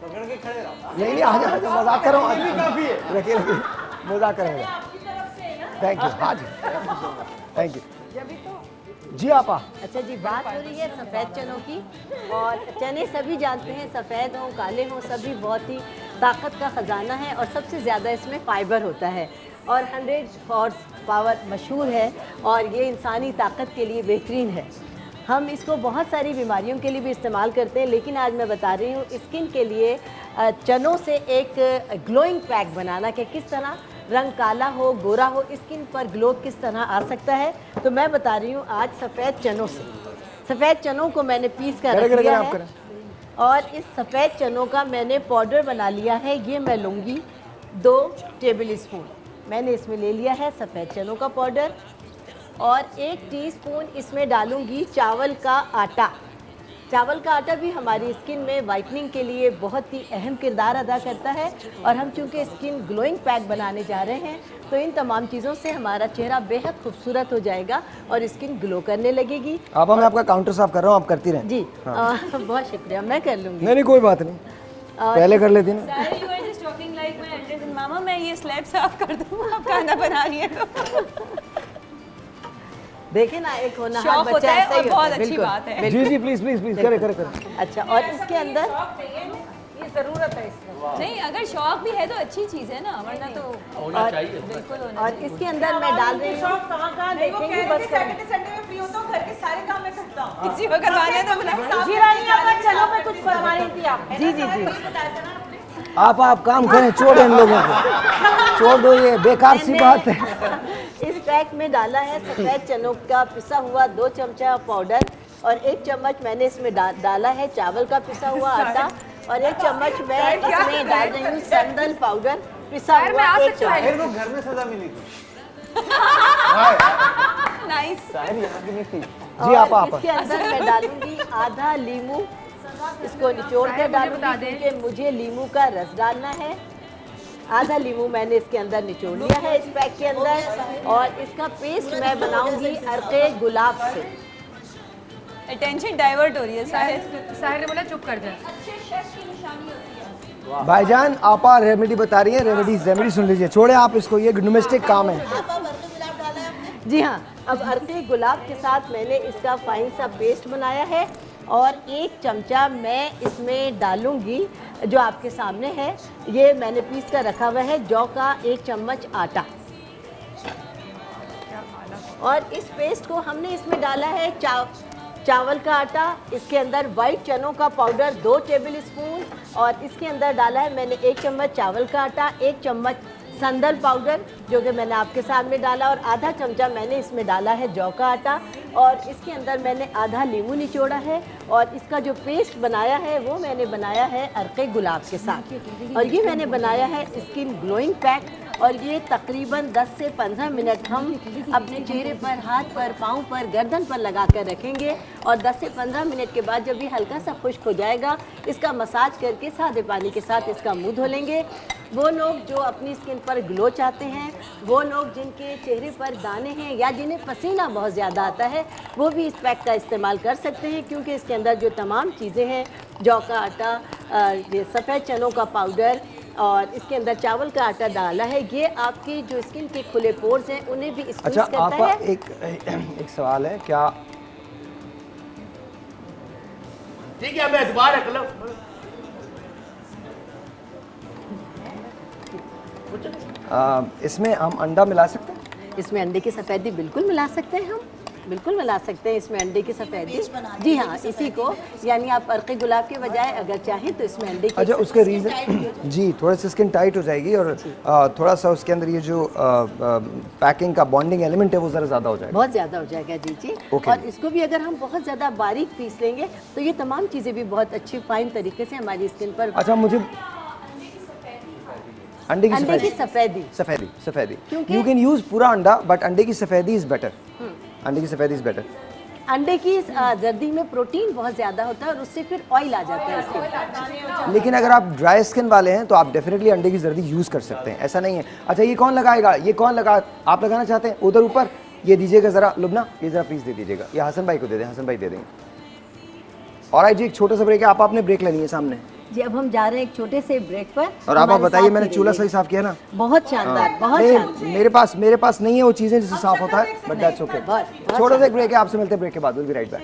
पकड़ के खड़े रहो। नहीं आ जाओ, मजाक कर रहा हूँ। काफी है, रखिए रखिए, मजाक कर रहा हूँ। Thank you. हाँ जी, थैंक यू जी। आपा अच्छा जी, बात हो रही है सफ़ेद चनों की, और चने सभी जानते हैं, सफ़ेद हों काले हों, सभी बहुत ही ताकत का ख़जाना है और सबसे ज़्यादा इसमें फ़ाइबर होता है और 100 हॉर्स पावर मशहूर है और ये इंसानी ताकत के लिए बेहतरीन है। हम इसको बहुत सारी बीमारियों के लिए भी इस्तेमाल करते हैं, लेकिन आज मैं बता रही हूँ स्किन के लिए चनों से एक ग्लोइंग पैक बनाना, कि किस तरह रंग काला हो गोरा हो स्किन पर ग्लो किस तरह आ सकता है। तो मैं बता रही हूँ आज सफ़ेद चनों से। सफ़ेद चनों को मैंने पीस कर रख लिया है और इस सफ़ेद चनों का मैंने पाउडर बना लिया है। ये मैं लूँगी 2 टेबल स्पून मैंने इसमें ले लिया है सफ़ेद चनों का पाउडर, और 1 टीस्पून इसमें डालूँगी चावल का आटा। चावल का आटा भी हमारी स्किन में वाइटनिंग के लिए बहुत ही अहम किरदार अदा करता है और हम चूंकि स्किन ग्लोइंग पैक बनाने जा रहे हैं तो इन तमाम चीज़ों से हमारा चेहरा बेहद खूबसूरत हो जाएगा और स्किन ग्लो करने लगेगी। आप मैं आपका काउंटर साफ कर रहा हूँ, आप करती रहें। जी बहुत शुक्रिया, मैं कर लूँगी। नहीं कोई बात नहीं, पहले कर लेती ना। मामा मैं ये स्लैब साफ कर दूँ, आप खाना बना रही है तो देखे ना, एक होना शौक होता है और बहुत अच्छी बात है। जी जी प्लीज प्लीज प्लीज करे। अच्छा, और इसके अंदर ये ज़रूरत है इसमें। नहीं, अगर शौक भी है तो अच्छी चीज़ है ना, वरना तो होना चाहिए। बिल्कुल होना और इसके अंदर मैं डाल रही हूँ कहाँ देखेंगे, बस सैटरडे संडे में फ्री होता हूँ, घर के सारे काम मैं करता हूँ। किसी को करवाना है तो बुलाए। जी रानी आप चलो, मैं कुछ करवा रही थी आप। जी जी जी आप काम करें, छोड़ इन लोगों को, छोड़ दो, ये बेकार सी बात है। इस पैक में डाला है सफ़ेद चनों का पिसा हुआ 2 चमचा पाउडर और 1 चम्मच मैंने इसमें डाला है चावल का पिसा हुआ आटा और 1 चम्मच मैं इसमें डाल रही हूँ संदल पाउडर पिसा हुआ 1 चम्मच। मेरे को घर में सजा मिली थी। नाइस। जी आप इसके अंदर मैं डालूंगी आधा लीमू, इसको निचोड़ कर डालूंगी क्योंकि मुझे लीमू का रस डालना है। आधा लीमू मैंने इसके अंदर निचोड़ लिया है इस पैक के अंदर और इसका पेस्ट मैं बनाऊंगी अर्के गुलाब से। अटेंशन डाइवर्ट हो रही है। साहिर ने बोला चुप कर जा। भाईजान आप रेमेडी बता रही हैं, रेमेडी सुन लीजिए, छोड़े आप इसको, ये डोमेस्टिक काम है। जी हाँ, अब अर्के गुलाब के साथ मैंने इसका फाइन सा पेस्ट बनाया है और 1 चमचा मैं इसमें डालूंगी जो आपके सामने है, ये मैंने पीस कर रखा हुआ है जौ का 1 चम्मच आटा। और इस पेस्ट को हमने इसमें डाला है चावल का आटा, इसके अंदर वाइट चनों का पाउडर 2 टेबल स्पून और इसके अंदर डाला है मैंने 1 चम्मच चावल का आटा, 1 चम्मच संदल पाउडर जो कि मैंने आपके सामने डाला और आधा चमचा मैंने इसमें डाला है जौ का आटा और इसके अंदर मैंने आधा लीमू निचोड़ा है और इसका जो पेस्ट बनाया है वो मैंने बनाया है अर्के गुलाब के साथ और ये मैंने बनाया है स्किन ग्लोइंग पैक और ये तकरीबन 10 से 15 मिनट हम अपने चेहरे पर, हाथ पर, पाँव पर, गर्दन पर लगा कर रखेंगे और 10 से 15 मिनट के बाद जब ये हल्का सा खुश्क हो जाएगा इसका मसाज करके सादे पानी के साथ इसका मुंह धो लेंगे। वो लोग जो अपनी स्किन पर ग्लो चाहते हैं, वो लोग जिनके चेहरे पर दाने हैं या जिन्हें पसीना बहुत ज़्यादा आता है वो भी इस पैक का इस्तेमाल कर सकते हैं क्योंकि इसके अंदर जो तमाम चीज़ें हैं, जौ का आटा, ये सफ़ेद चनों का पाउडर और इसके अंदर चावल का आटा डाला है, ये आपकी जो स्किन के खुले पोर्स हैं उन्हें भी स्क्वीज अच्छा, करता है। एक सवाल है, क्या ठीक है, मैं दोबारा कर लो। इसमें हम अंडा मिला सकते हैं? इसमें अंडे की सफ़ेदी बिल्कुल मिला सकते हैं, हम बिल्कुल मिला सकते हैं इसमें अंडे की सफ़ेदी। जी हाँ, इसी को यानी आप अर्के गुलाब के बजाय अगर चाहें तो इसमें अंडे की। अच्छा, उसके रीज़न जी थोड़ा सा स्किन टाइट हो जाएगी और थोड़ा सा उसके अंदर ये जो पैकिंग का बॉन्डिंग एलिमेंट है वो ज़रा ज़्यादा हो जाएगा, बहुत ज़्यादा हो जाएगा। जी जी और इसको भी अगर हम बहुत ज़्यादा बारीक पीस लेंगे तो ये तमाम चीज़ें भी बहुत अच्छी फाइन तरीके से हमारी स्किन पर। अच्छा, मुझे अंडे की सफ़ेदी यू कैन यूज़ पूरा अंडा बट अंडे की सफ़ेदी इज़ बेटर। अंडे की सफ़ेदी इज़ बेटर। अंडे की जर्दी में प्रोटीन बहुत ज़्यादा होता है और उससे फिर ऑयल आ जाता है इसके। लेकिन अगर आप ड्राई स्किन वाले हैं तो आप डेफिनेटली अंडे की जर्दी यूज़ कर सकते हैं, ऐसा नहीं है। अच्छा, ये कौन लगाएगा, ये कौन आप लगाना चाहते हैं? उधर ऊपर ये दीजिएगा ज़रा, लुबना ये ज़रा प्लीज़ दे दीजिएगा, ये हसन भाई को दे दें, हसन भाई दे देंगे। और जी एक छोटा सा ब्रेक है, आपने ब्रेक लेनी है सामने जी। अब हम जा रहे हैं एक छोटे से ब्रेक पर। और आप बताइए, मैंने चूल्हा सही साफ किया ना? बहुत शानदार, बहुत शानदार। मेरे पास नहीं है वो चीज़ें जिससे साफ होता है, बट दैट्स ओके। छोटा सा ब्रेक है, आपसे मिलते हैं ब्रेक के बाद। Will be right back.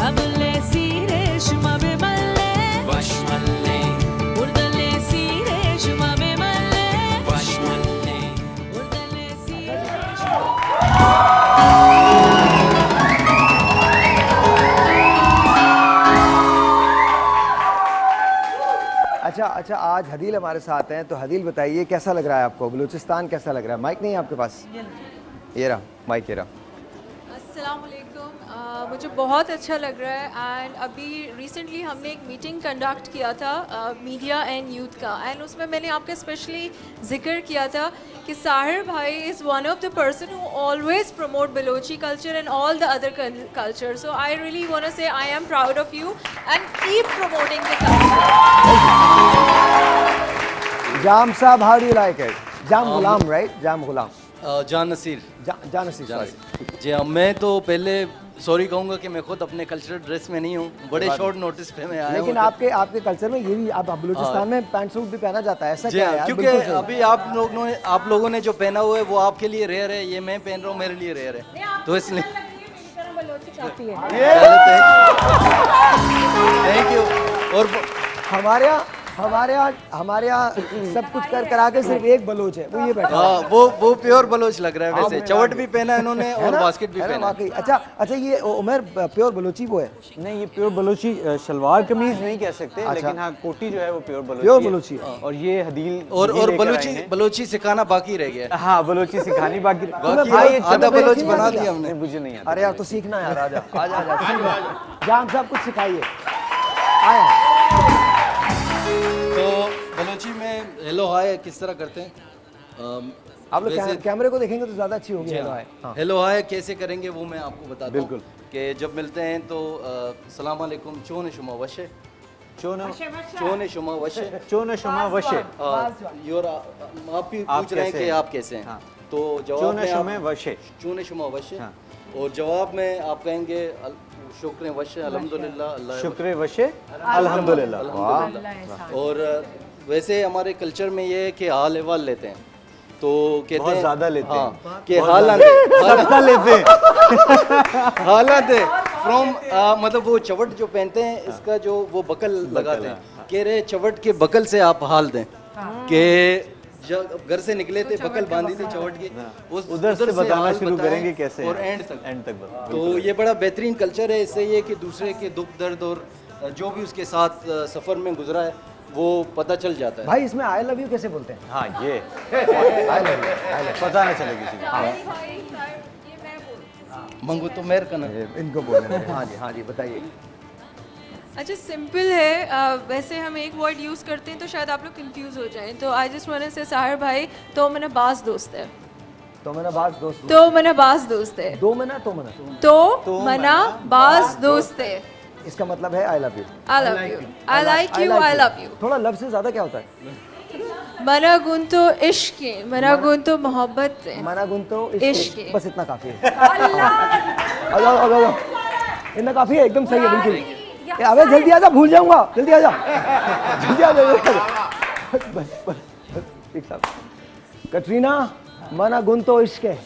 అబులే సీరేషుమ బెమల్లే వష్మల్లే ఉర్దలే సీరేషుమ బెమల్లే వష్మల్లే ఉర్దలే సీరేషుమ। अच्छा, आज हदील हमारे साथ हैं, तो हदील बताइए कैसा लग रहा है आपको, बलूचिस्तान कैसा लग रहा है? माइक नहीं है आपके पास? ये रहा माइक, ये रहा। अस्सलाम वालेकुम। मुझे बहुत अच्छा लग रहा है एंड अभी रिसेंटली हमने एक मीटिंग कंडक्ट किया था मीडिया एंड यूथ का एंड उसमें मैंने आपका स्पेशली जिक्र किया था कि साहिर भाई is one of the person who always promote Balochi culture and all the other culture, so I really want to say I am proud of you and keep promoting the culture. Jam साहब, how do you like it? Jam Ghulam, right? Jam Ghulam, Jan Naseer. जान नसीर, sorry। जी हाँ, मैं तो पहले सॉरी कहूँगा कि मैं खुद अपने कल्चरल ड्रेस में नहीं हूँ, बड़े शॉर्ट नोटिस पे मैं आया हूँ। लेकिन आपके कल्चर में ये भी आप बलूचिस्तान में पैंट सूट भी पहना जाता है, ऐसा क्या है यार? क्योंकि अभी आप लोगों ने जो पहना हुआ है वो आपके लिए रेयर है, ये मैं पहन रहा हूँ मेरे लिए रेयर है, तो इसलिए थैंक यू। और हमारे यहाँ सब कुछ करा के सिर्फ एक बलोच है, वो ये बैठा है। वो प्योर बलोच लग रहा है वैसे, चवट भी पहना है इन्होंने और बास्केट भी पहना है। अच्छा, ये उमर प्योर बलोची वो है? नहीं, ये प्योर बलोची शलवार कमीज नहीं कह सकते, लेकिन हाँ कोटी जो है वो प्योर बलोची है। और ये हदील और बलोची सिखाना बाकी रह गया। हाँ, बबलोची सिखानी बाकी आधा बलोच बना दिया हमने। मुझे नहीं आता। अरे यार तो सीखना यार, आजा जाम साहब कुछ सिखाइए। आया तो बलोची में हेलो हाय किस तरह करते हैं? आप लोग कैमरे को देखेंगे तो ज्यादा अच्छी होगी। हेलो हाय, हेलो हाय कैसे करेंगे वो मैं आपको बताता हूँ। बिल्कुल। कि जब मिलते हैं तो सलाम अलैकुम, चोन शुमा वशे, चोन शुमा वशे। आप भी पूछ रहे हैं कि आप कैसे हैं, तो जवाब में चोन शुमा वशे, और जवाब में आप कहेंगे शुक्र वशे अल्हम्दुलिल्लाह, शुक्र वशे अल्हम्दुलिल्लाह। और वैसे हमारे कल्चर में ये है कि हाल अहवाल लेते हैं, तो कहते हैं ज्यादा लेते हैं कि हालात लेते हैं हालात फ्रॉम मतलब वो चवट जो पहनते हैं इसका जो वो बकल लगाते हैं, कह रहे चवट के बकल से आप हाल दें कि जब घर से निकले थे बकल बांधी थी चवट की, उधर से बताना शुरू करेंगे कैसे और एंड तक तो ये बड़ा बेहतरीन कल्चर है। इससे ये कि दूसरे के दुख दर्द और जो भी उसके साथ सफर में गुजरा है वो पता चल जाता है। भाई इसमें आई लव यू कैसे बोलते हैं? हाँ, ये आई लव यू पता नहीं चले किसी को। मंगो तो मेर का ना इनको बोलने। हाँ जी बताइए। अच्छा, सिंपल है। वैसे हम एक वर्ड यूज़ करते हैं तो शायद आप लोग कंफ्यूज हो जाएं, तो आई जस्ट वांट टू से साहिर भाई तो मैंने बास दोस्त है, तो मैंने बास दोस्त, तो मैंने बास दोस्त है, दो मना तो मना, तो मना बास दोस्त है। इसका मतलब है आई love you, I love you, I like you, I love you. थोड़ा लव से ज्यादा क्या होता है? मना गुन तो इश्क है, मना गुन तो मोहब्बत है, मना गुन तो इश्क है। बस इतना काफी है। इतना काफी है, एकदम सही है, बिल्कुल। अबे जल्दी आजा, भूल जाऊंगा, जल्दी आजा, जल्दी आजा। ठीक साहब। कटरीना, मना गुन तो इश्क है।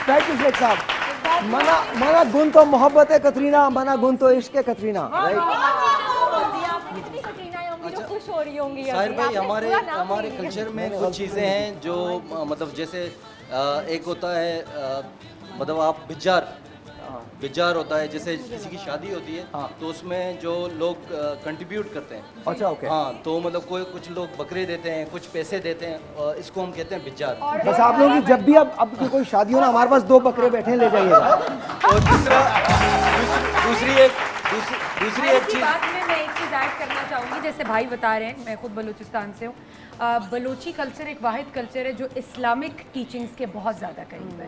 थैंक यू शेख साहब। मना गुन तो मोहब्बत है कतरीना, मना गुन तो इश्क है कतरीना, राइट? खुश हो रही होंगी साहिर भाई, हमारे कल्चर में कुछ चीज़ें हैं जो मतलब जैसे एक होता है मतलब आप बिजार होता है, जैसे किसी की शादी होती है तो उसमें जो लोग कंट्रीब्यूट करते हैं। अच्छा, ओके। हाँ, तो मतलब कुछ लोग बकरे देते हैं, कुछ पैसे देते हैं, इसको हम कहते हैं बिजार। बस आप लोग जब भी अब की कोई शादी हो ना, हमारे पास 2 बकरे बैठे हैं, ले जाइएगा। और दूसरी एक चीज़ बात में मैं एक चीज़ ऐड करना चाहूँगी, जैसे भाई बता रहे हैं, मैं खुद बलूचिस्तान से हूँ। बलोची कल्चर एक वाहिद कल्चर है जो इस्लामिक टीचिंग्स के बहुत ज़्यादा करीब है।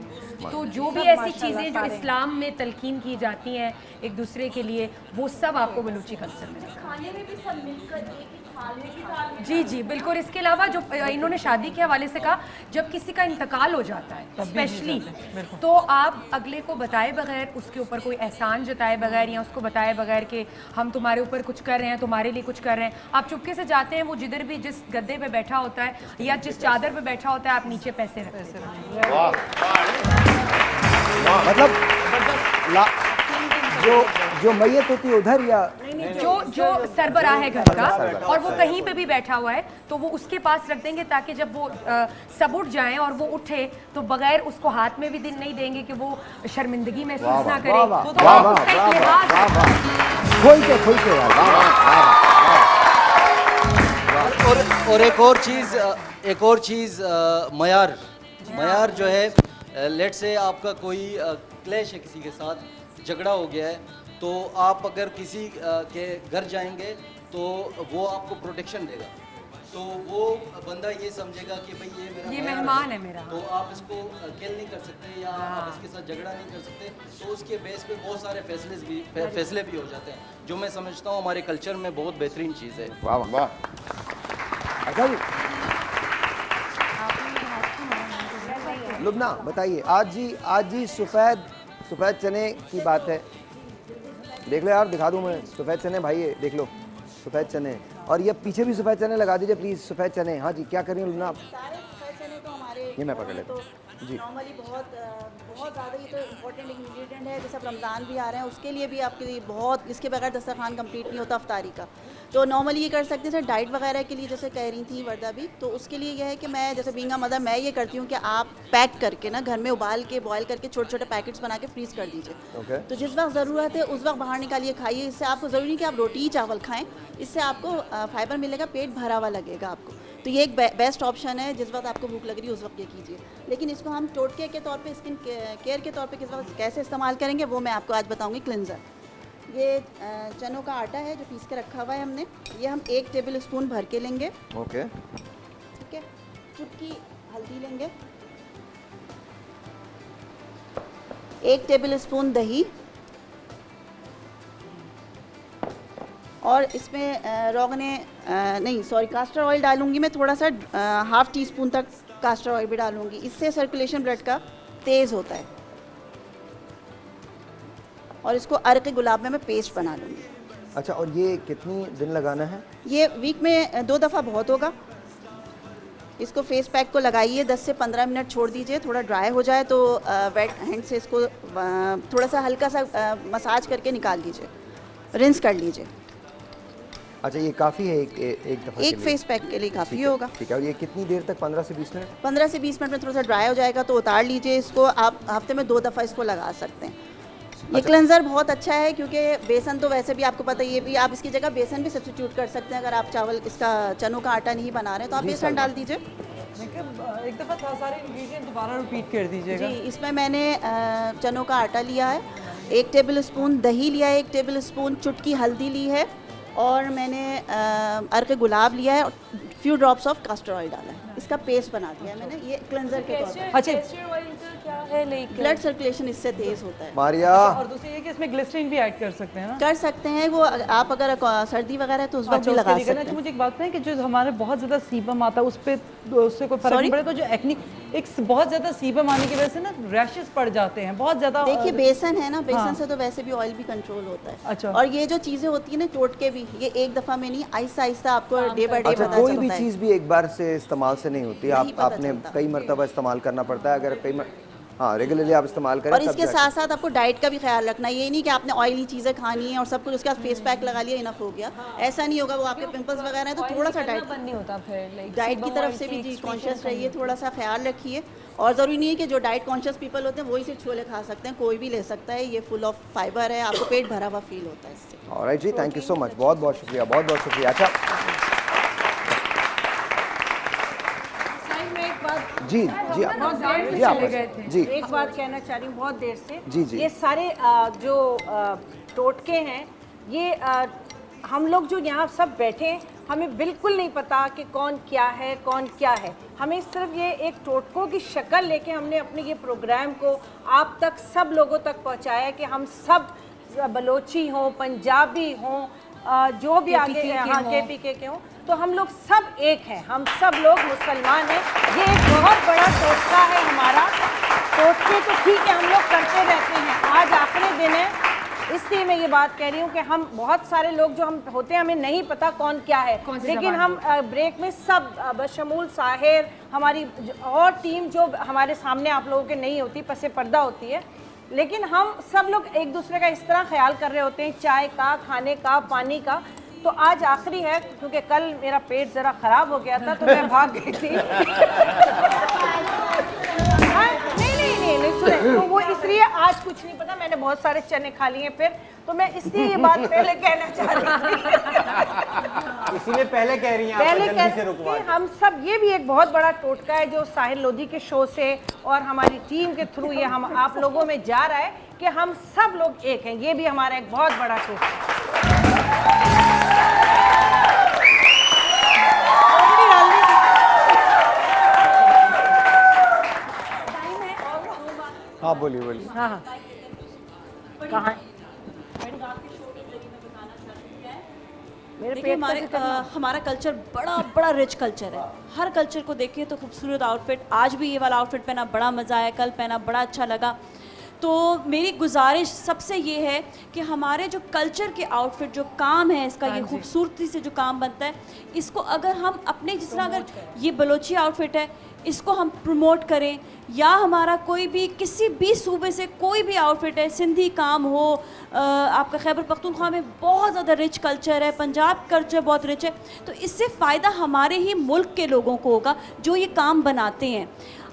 तो जो भी ऐसी चीज़ें जो इस्लाम में तलकीन की जाती हैं एक दूसरे के लिए, वो सब आपको बलूची कल्चर में खाने में भी सब मिलकर एक ही थाली में जी बिल्कुल। इसके अलावा जो इन्होंने शादी के हवाले से कहा, जब किसी का इंतकाल हो जाता है स्पेशली, तो आप अगले को बताए बगैर, उसके ऊपर कोई एहसान जताए बगैर या उसको बताए बगैर कि हम तुम्हारे ऊपर कुछ कर रहे हैं, तुम्हारे लिए कुछ कर रहे हैं, आप चुपके से जाते हैं। वो जिधर भी जिस गद्दे पे बैठा होता है या जिस चादर पे बैठा होता है, आप नीचे पैसे रखते हैं। मतलब जो मैयत होती है उधर, या जो सरबराह है घर का और वो कहीं पे भी बैठा हुआ है तो वो उसके पास रख देंगे, ताकि जब वो सब उठ जाएं और वो उठे तो बगैर उसको हाथ में भी दिन नहीं देंगे कि वो शर्मिंदगी महसूस ना करे। और एक और चीज़ मयार जो है, लेट से आपका कोई क्लैश है किसी के साथ, झगड़ा हो गया है, तो आप अगर किसी के घर जाएंगे तो वो आपको प्रोटेक्शन देगा, तो वो बंदा ये समझेगा कि भाई ये मेरा मेहमान है मेरा, तो आप इसको किल नहीं कर सकते या आप इसके साथ झगड़ा नहीं कर सकते, तो उसके बेस पे बहुत सारे फैसले भी हो जाते हैं, जो मैं समझता हूँ हमारे कल्चर में बहुत बेहतरीन चीज़ है। वाह वाह। अच्छा जी, लुबना बताइए, आज जी सफ़ेद चने की बात है, देख लो यार, दिखा दूँ मैं, सफ़ेद चने भाई, ये देख लो सफ़ेद चने, और ये पीछे भी सफ़ेद चने लगा दीजिए प्लीज़, सफ़ेद चने। हाँ जी, क्या कर रही हैं लुबना आप? सारे सफ़ेद चने तो हमारे ये मैं पकड़ लेता हूँ जी। नॉर्मली बहुत ज़्यादा ये तो इम्पोर्टेंट इंग्रेडिएंट है, जैसे अब रमज़ान भी आ रहे हैं उसके लिए भी आपके लिए बहुत, इसके बगैर दस्तरखान कंप्लीट नहीं होता अफ्तारी का। तो नॉर्मली ये कर सकते हैं, जैसे डाइट वगैरह के लिए जैसे कह रही थी वर्दा भी, तो उसके लिए यह है कि मैं जैसे बीइंग अ मदर मैं ये करती हूँ कि आप पैक करके ना घर में उबाल के बॉयल करके छोटे छोटे पैकेट्स बना के फ्रीज़ कर दीजिए। तो जिस वक्त ज़रूरत है उस वक्त बाहर निकालिए खाइए, इससे आपको ज़रूरी नहीं कि आप रोटी चावल खाएँ, इससे आपको फाइबर मिलेगा, पेट भरा हुआ लगेगा आपको। तो ये एक बेस्ट ऑप्शन है, जिस वक्त आपको भूख लग रही है उस वक्त ये कीजिए। लेकिन इसको हम टोटके के तौर पे, स्किन केयर के तौर पे किस वक्त कैसे इस्तेमाल करेंगे वो मैं आपको आज बताऊंगी। क्लिनज़र, ये चनों का आटा है जो पीस के रखा हुआ है हमने, ये हम 1 टेबल स्पून भर के लेंगे। ओके, ठीक है, चुटकी हल्दी लेंगे, 1 टेबल स्पून दही, और इसमें कास्टर ऑयल डालूंगी मैं थोड़ा सा, ½ टीस्पून तक कास्टर ऑयल भी डालूंगी, इससे सर्कुलेशन ब्लड का तेज़ होता है। और इसको अर्क गुलाब में मैं पेस्ट बना लूँगी। अच्छा, और ये कितनी दिन लगाना है? ये वीक में 2 दफ़ा बहुत होगा। इसको फेस पैक को लगाइए, 10 से 15 मिनट छोड़ दीजिए, थोड़ा ड्राई हो जाए तो वेट हैंड से इसको थोड़ा सा हल्का सा मसाज करके निकाल दीजिए, रिंस कर लीजिए। अच्छा, ये काफ़ी है एक दफ़ा एक फेस पैक के लिए काफ़ी होगा। ठीक है, और ये कितनी देर तक? 15 से 20 मिनट? 15 से 20 मिनट में थोड़ा सा ड्राई हो जाएगा तो उतार लीजिए इसको। आप हफ्ते में 2 दफ़ा इसको लगा सकते हैं। ये क्लेंजर बहुत अच्छा है, क्योंकि बेसन तो वैसे भी आपको पता ही है, भी आप इसकी जगह बेसन भी सब्स्टिट्यूट कर सकते हैं। अगर आप चावल इसका चनों का आटा नहीं बना रहे तो आप बेसन डाल दीजिए। एक दफ़ा सारे इंग्रेडिएंट दोबारा रिपीट कर दीजिएगा। जी, इसमें मैंने चनों का आटा लिया है, 1 टेबल स्पून दही लिया है, 1 टेबल स्पून चुटकी हल्दी ली है, और मैंने अर्क गुलाब लिया है, और few drops of caster oil डाला है, इसका पेस्ट बना दिया है मैंने। ये क्लेंजर के तौर पर। अच्छा, क्या है, लाइक ब्लड सर्कुलेशन इससे तेज होता है। मारिया, और दूसरी ये कि इसमें ग्लिसरीन भी ऐड कर सकते हैं ना? कर सकते हैं, वो आप अगर सर्दी वगैरह है तो उस वक्त भी लगा सकते हैं। मुझे एक बात है कि जो हमारे बहुत ज़्यादा सीबम आता है उससे कोई फर्क नहीं पड़े, तो जो एक्ने एक बहुत ज़्यादा सीबम आने की वजह से ना रैशेस पड़ जाते हैं बहुत ज़्यादा। देखिए, बेसन है ना, बेसन से तो वैसे भी ऑयल भी कंट्रोल होता है। अच्छा, और ये जो चीज़ें होती है ना टोटके भी, ये एक दफ़ा में नहीं, आहिस्ता आहिस्ता आपको डे बाय डे पता चलता है। कोई भी चीज़ भी एक बार से इस्तेमाल से नहीं होती, आपने कई मरतबा इस्तेमाल करना पड़ता है। अगर हाँ रेगुलरली आप इस्तेमाल करें। और इसके साथ साथ आपको डाइट का भी ख्याल रखना है, ये नहीं कि आपने ऑयली चीज़ें खानी है और सब कुछ उसके बाद फेस पैक लगा लिया इनफ हो गया, ऐसा नहीं होगा। वो आपके पिंपल्स वगैरह हैं तो थोड़ा सा डाइट की तरफ से भी जी कॉन्शियस रहिए, थोड़ा सा ख्याल रखिए। और ज़रूरी नहीं है कि जो डाइट कॉन्शियस पीपल होते हैं वही सिर्फ छोले खा सकते हैं, कोई भी ले सकता है। ये फुल ऑफ फाइबर है, आपको पेट भरा हुआ फील होता है इससे। Alright ji, thank you so much, बहुत बहुत शुक्रिया, बहुत बहुत शुक्रिया। अच्छा जी जी जी, एक बात कहना चाह रही हूँ बहुत देर से। जी जी, ये सारे जो टोटके हैं, ये हम लोग जो यहाँ सब बैठे हैं, हमें बिल्कुल नहीं पता कि कौन क्या है कौन क्या है। हमें सिर्फ ये एक टोटकों की शक्ल लेके हमने अपने ये प्रोग्राम को आप तक सब लोगों तक पहुँचाया कि हम सब बलोची हों, पंजाबी हों, जो भी आगे यहाँ KPK के हों, तो हम लोग सब एक हैं, हम सब लोग मुसलमान हैं। ये एक बहुत बड़ा टोटका है हमारा। टोटके तो ठीक है हम लोग करते रहते हैं, आज आखिरी दिन है, इसलिए मैं ये बात कह रही हूँ कि हम बहुत सारे लोग जो हम होते हैं हमें नहीं पता कौन क्या है, लेकिन हम ब्रेक में सब बशमूल साहिर हमारी और टीम जो हमारे सामने आप लोगों के नहीं होती, पसे पर्दा होती है, लेकिन हम सब लोग एक दूसरे का इस तरह ख्याल कर रहे होते हैं, चाय का, खाने का, पानी का। तो आज आखिरी है, क्योंकि कल मेरा पेट ज़रा ख़राब हो गया था तो मैं भाग गई थी। नहीं सुने, तो वो इसलिए आज कुछ नहीं पता, मैंने बहुत सारे चने खा लिए फिर, तो मैं इसलिए ये बात पहले कहना चाह रही थी। इसीलिए पहले कह रही हैं आप पहले जल्दी से रुकवा कि हम सब, ये भी एक बहुत बड़ा टोटका है जो साहिर लोधी के शो से और हमारी टीम के थ्रू ये हम आप लोगों में जा रहा है कि हम सब लोग एक हैं। ये भी हमारा एक बहुत बड़ा टोटका है। हाँ बोलिए बोलिए। हाँ हाँ कहाँ देखिए हमारा कल्चर बड़ा बड़ा रिच कल्चर है। हर कल्चर को देखिए तो खूबसूरत आउटफिट, आज भी ये वाला आउटफिट पहना बड़ा मज़ा आया, कल पहना बड़ा अच्छा लगा। तो मेरी गुजारिश सबसे ये है कि हमारे जो कल्चर के आउटफिट जो काम है इसका, ये खूबसूरती से जो काम बनता है, इसको अगर हम अपने, जिस तरह अगर ये बलोची आउटफिट है इसको हम प्रमोट करें, या हमारा कोई भी किसी भी सूबे से कोई भी आउटफिट है, सिंधी काम हो, आपका खैबर पख्तूनख्वा में बहुत ज़्यादा रिच कल्चर है, पंजाब कल्चर बहुत रिच है, तो इससे फ़ायदा हमारे ही मुल्क के लोगों को होगा जो ये काम बनाते हैं।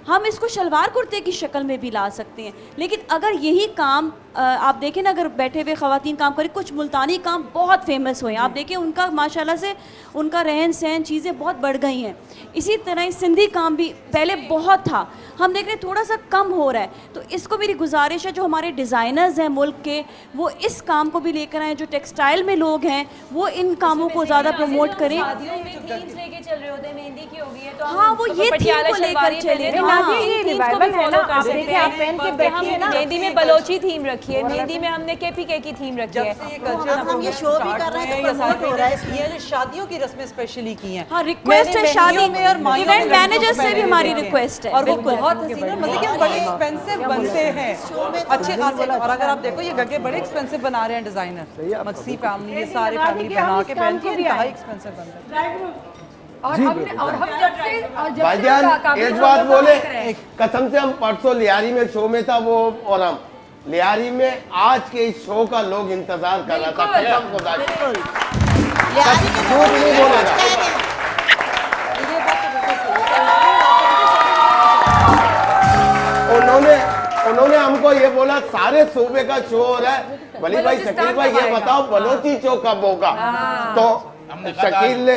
हम इसको शलवार कुर्ते की शक्ल में भी ला सकते हैं, लेकिन अगर यही काम आप देखें ना, अगर बैठे हुए ख़वातीन काम करें, कुछ मुल्तानी काम बहुत फेमस हुए, आप देखें उनका माशाल्लाह से उनका रहन सहन चीज़ें बहुत बढ़ गई हैं। इसी तरह ही सिंधी काम भी पहले बहुत था, हम देख रहे हैं थोड़ा सा कम हो रहा है। तो इसको मेरी गुजारिश है जो हमारे डिज़ाइनर्स हैं मुल्क के, वो इस काम को भी लेकर आएँ, जो टेक्सटाइल में लोग हैं वो इन कामों को ज़्यादा प्रमोट करें। लेके चल रहे होते हैं, मेहंदी की होगी है तो हाँ, वो ये थीम को लेकर चले। ये रिवाइवल है ना, आप देखिए आप पहन के बैठिए ना। मेहंदी में बलोची थीम रखी है, मेहंदी में हमने केपीके की थीम रखी है। हम ये शो भी कर रहे हैं तो प्रमोट हो रहा है। ये शादियों की रस्में स्पेशली की हैं। हाँ, रिक्वेस्ट है शादी में, और इवेंट मैनेजर से भी हमारी रिक्वेस्ट है। और वो बहुत हसीन है, मतलब कि बड़े एक्सपेंसिव बनते हैं, अच्छे खासे। और अगर आप देखो ये गगे बड़े एक्सपेंसिव बना रहे हैं डिजाइनर, मक्सी फैमिली, ये सारे फैमिली बना के पहनती है, इंतहाई एक्सपेंसिव बनता है। भाईजान एक बात बोले, कसम से हम परसों लियारी में शो में था वो, और हम लियारी में आज के इस शो का लोग इंतजार कर रहा था। कसम खुदा झूठ नहीं बोलेगा। उन्होंने हमको ये बोला सारे सूबे का शो हो रहा है। वली भाई, शकील भाई ये बताओ बलोची शो कब होगा? तो शकील ने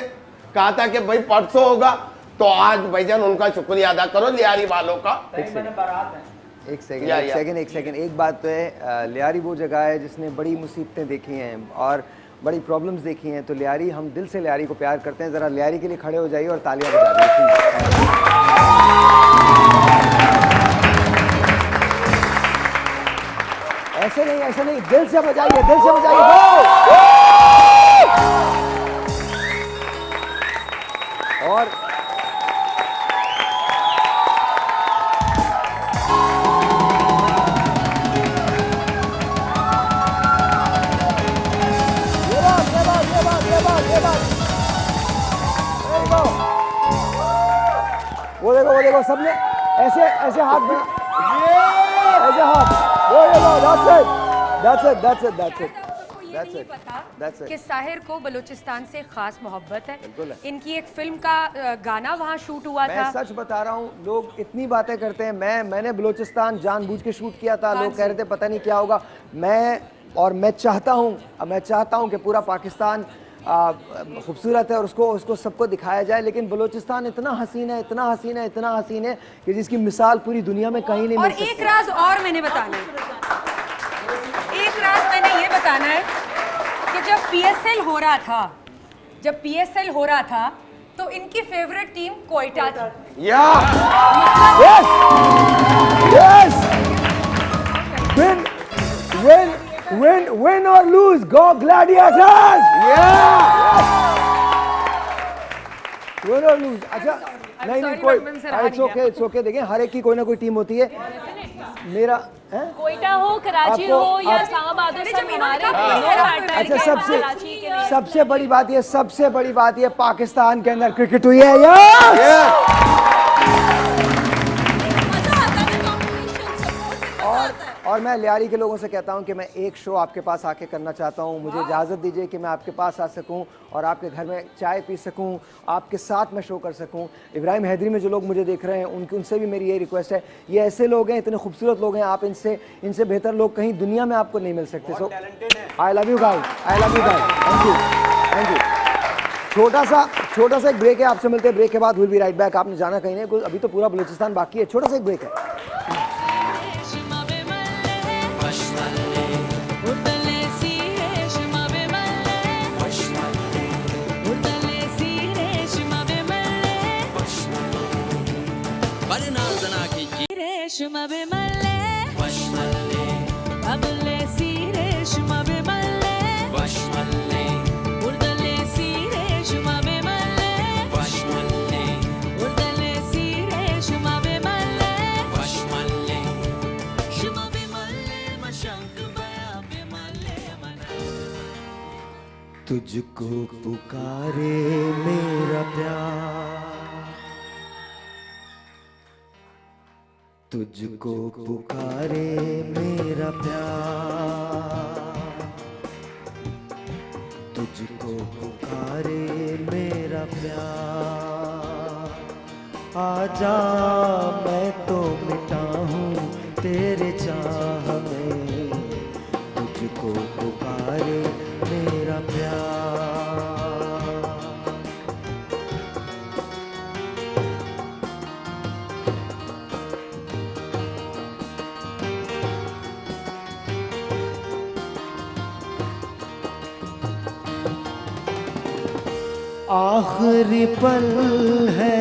कहा था कि भाई परसों होगा, तो आज भाईजान उनका शुक्रिया अदा करो लियारी वालों का। एक सेकंड एक बात तो है, लियारी वो जगह है जिसने बड़ी मुसीबतें देखी हैं और बड़ी प्रॉब्लम्स देखी हैं, तो लियारी, हम दिल से लियारी को प्यार करते हैं। ज़रा लियारी के लिए खड़े हो जाइए और तालियां बजा दीजिए। ऐसे नहीं, दिल से बजाइए, दिल से बजाइए। और वो देखो सबने ऐसे हाथ बना, ऐसे हाथ, that's it। कि साहिर को बलूचिस्तान से खास मोहब्बत है। इनकी एक फिल्म का गाना वहाँ शूट हुआ था। मैं सच बता रहा हूँ, लोग इतनी बातें करते हैं। मैंने बलूचिस्तान जानबूझ के शूट किया था। लोग कह रहे थे पता नहीं क्या होगा। मैं चाहता हूँ कि पूरा पाकिस्तान खूबसूरत है और उसको सबको दिखाया जाए, लेकिन बलूचिस्तान इतना हसीन है कि जिसकी मिसाल पूरी दुनिया में कहीं नहीं मिल सकती। और एक राज और मैंने बताना है, ये बताना है कि जब पीएसएल हो रहा था तो इनकी फेवरेट टीम कोयटा थी। Win or lose, go Gladiators! Win or lose, अच्छा नहीं कोई, it's okay। देखें हर एक की कोई ना कोई टीम होती है। मेरा कोयटा हो, कराची हो या इस्लामाबाद हो, सब हमारे। अच्छा सबसे बड़ी बात ये पाकिस्तान के अंदर क्रिकेट हुई है। और मैं लियारी के लोगों से कहता हूं कि मैं एक शो आपके पास आके करना चाहता हूं। मुझे इजाज़त दीजिए कि मैं आपके पास आ सकूं और आपके घर में चाय पी सकूं, आपके साथ मैं शो कर सकूं। इब्राहिम हैदरी में जो लोग मुझे देख रहे हैं उनसे भी मेरी यही रिक्वेस्ट है। ये ऐसे लोग हैं, इतने खूबसूरत लोग हैं, आप इनसे बेहतर लोग कहीं दुनिया में आपको नहीं मिल सकते। So I love you guys, thank you. छोटा सा एक ब्रेक है, आपसे मिलते हैं ब्रेक के बाद। Will be right back. आपने जाना कहीं नहीं, अभी तो पूरा बलूचिस्तान बाकी है। छोटा सा एक ब्रेक है। रेशमा बे मल्ले वश मल्ले अबले सी रेशमा बे मल्ले वश मल्ले उर्दले सी रेशमा बे मल्ले वश मल्ले उर्दले सी रेशमा बे मल्ले वश मल्ले शुमा बे मल्ले मशंक बया बे मल्ले मना तुझको पुकारे मेरा प्यार, तुझको पुकारे मेरा प्यार, तुझको पुकारे मेरा प्यार। आजा मैं तो मिटा हूँ तेरे चाह में, तुझको पुकारे मेरा प्यार। आखिरी पल है,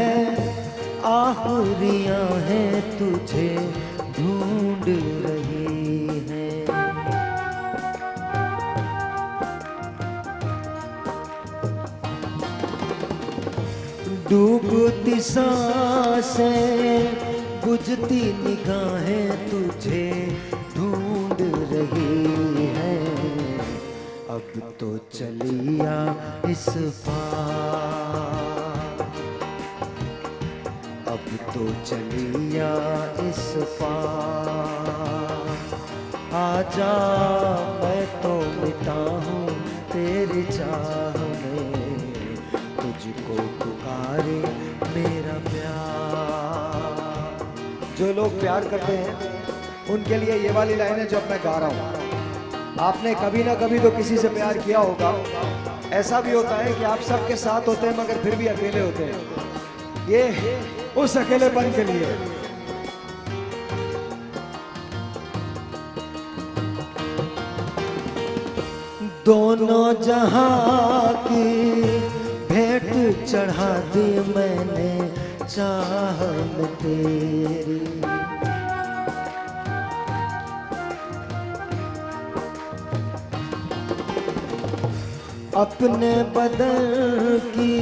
आखिरियां हैं तुझे ढूंढ रही हैं। डूबती सांसें, बुझती निगाहें तुझे ढूंढ रही हैं। अब तो चलिया इस पार, अब तो चलिया इस पार। आजा मैं तो मिटा हूँ तेरी चाह में, तुझको पुकारे मेरा प्यार। जो लोग प्यार करते हैं उनके लिए ये वाली लाइनें जब मैं गा रहा हूँ, आपने कभी ना कभी तो किसी से प्यार किया होगा। ऐसा भी होता है कि आप सबके साथ होते हैं मगर फिर भी अकेले होते हैं। ये उस अकेलेपन के लिए दोनों जहां की भेंट चढ़ा दी मैंने चाह में तेरी। अपने बदन की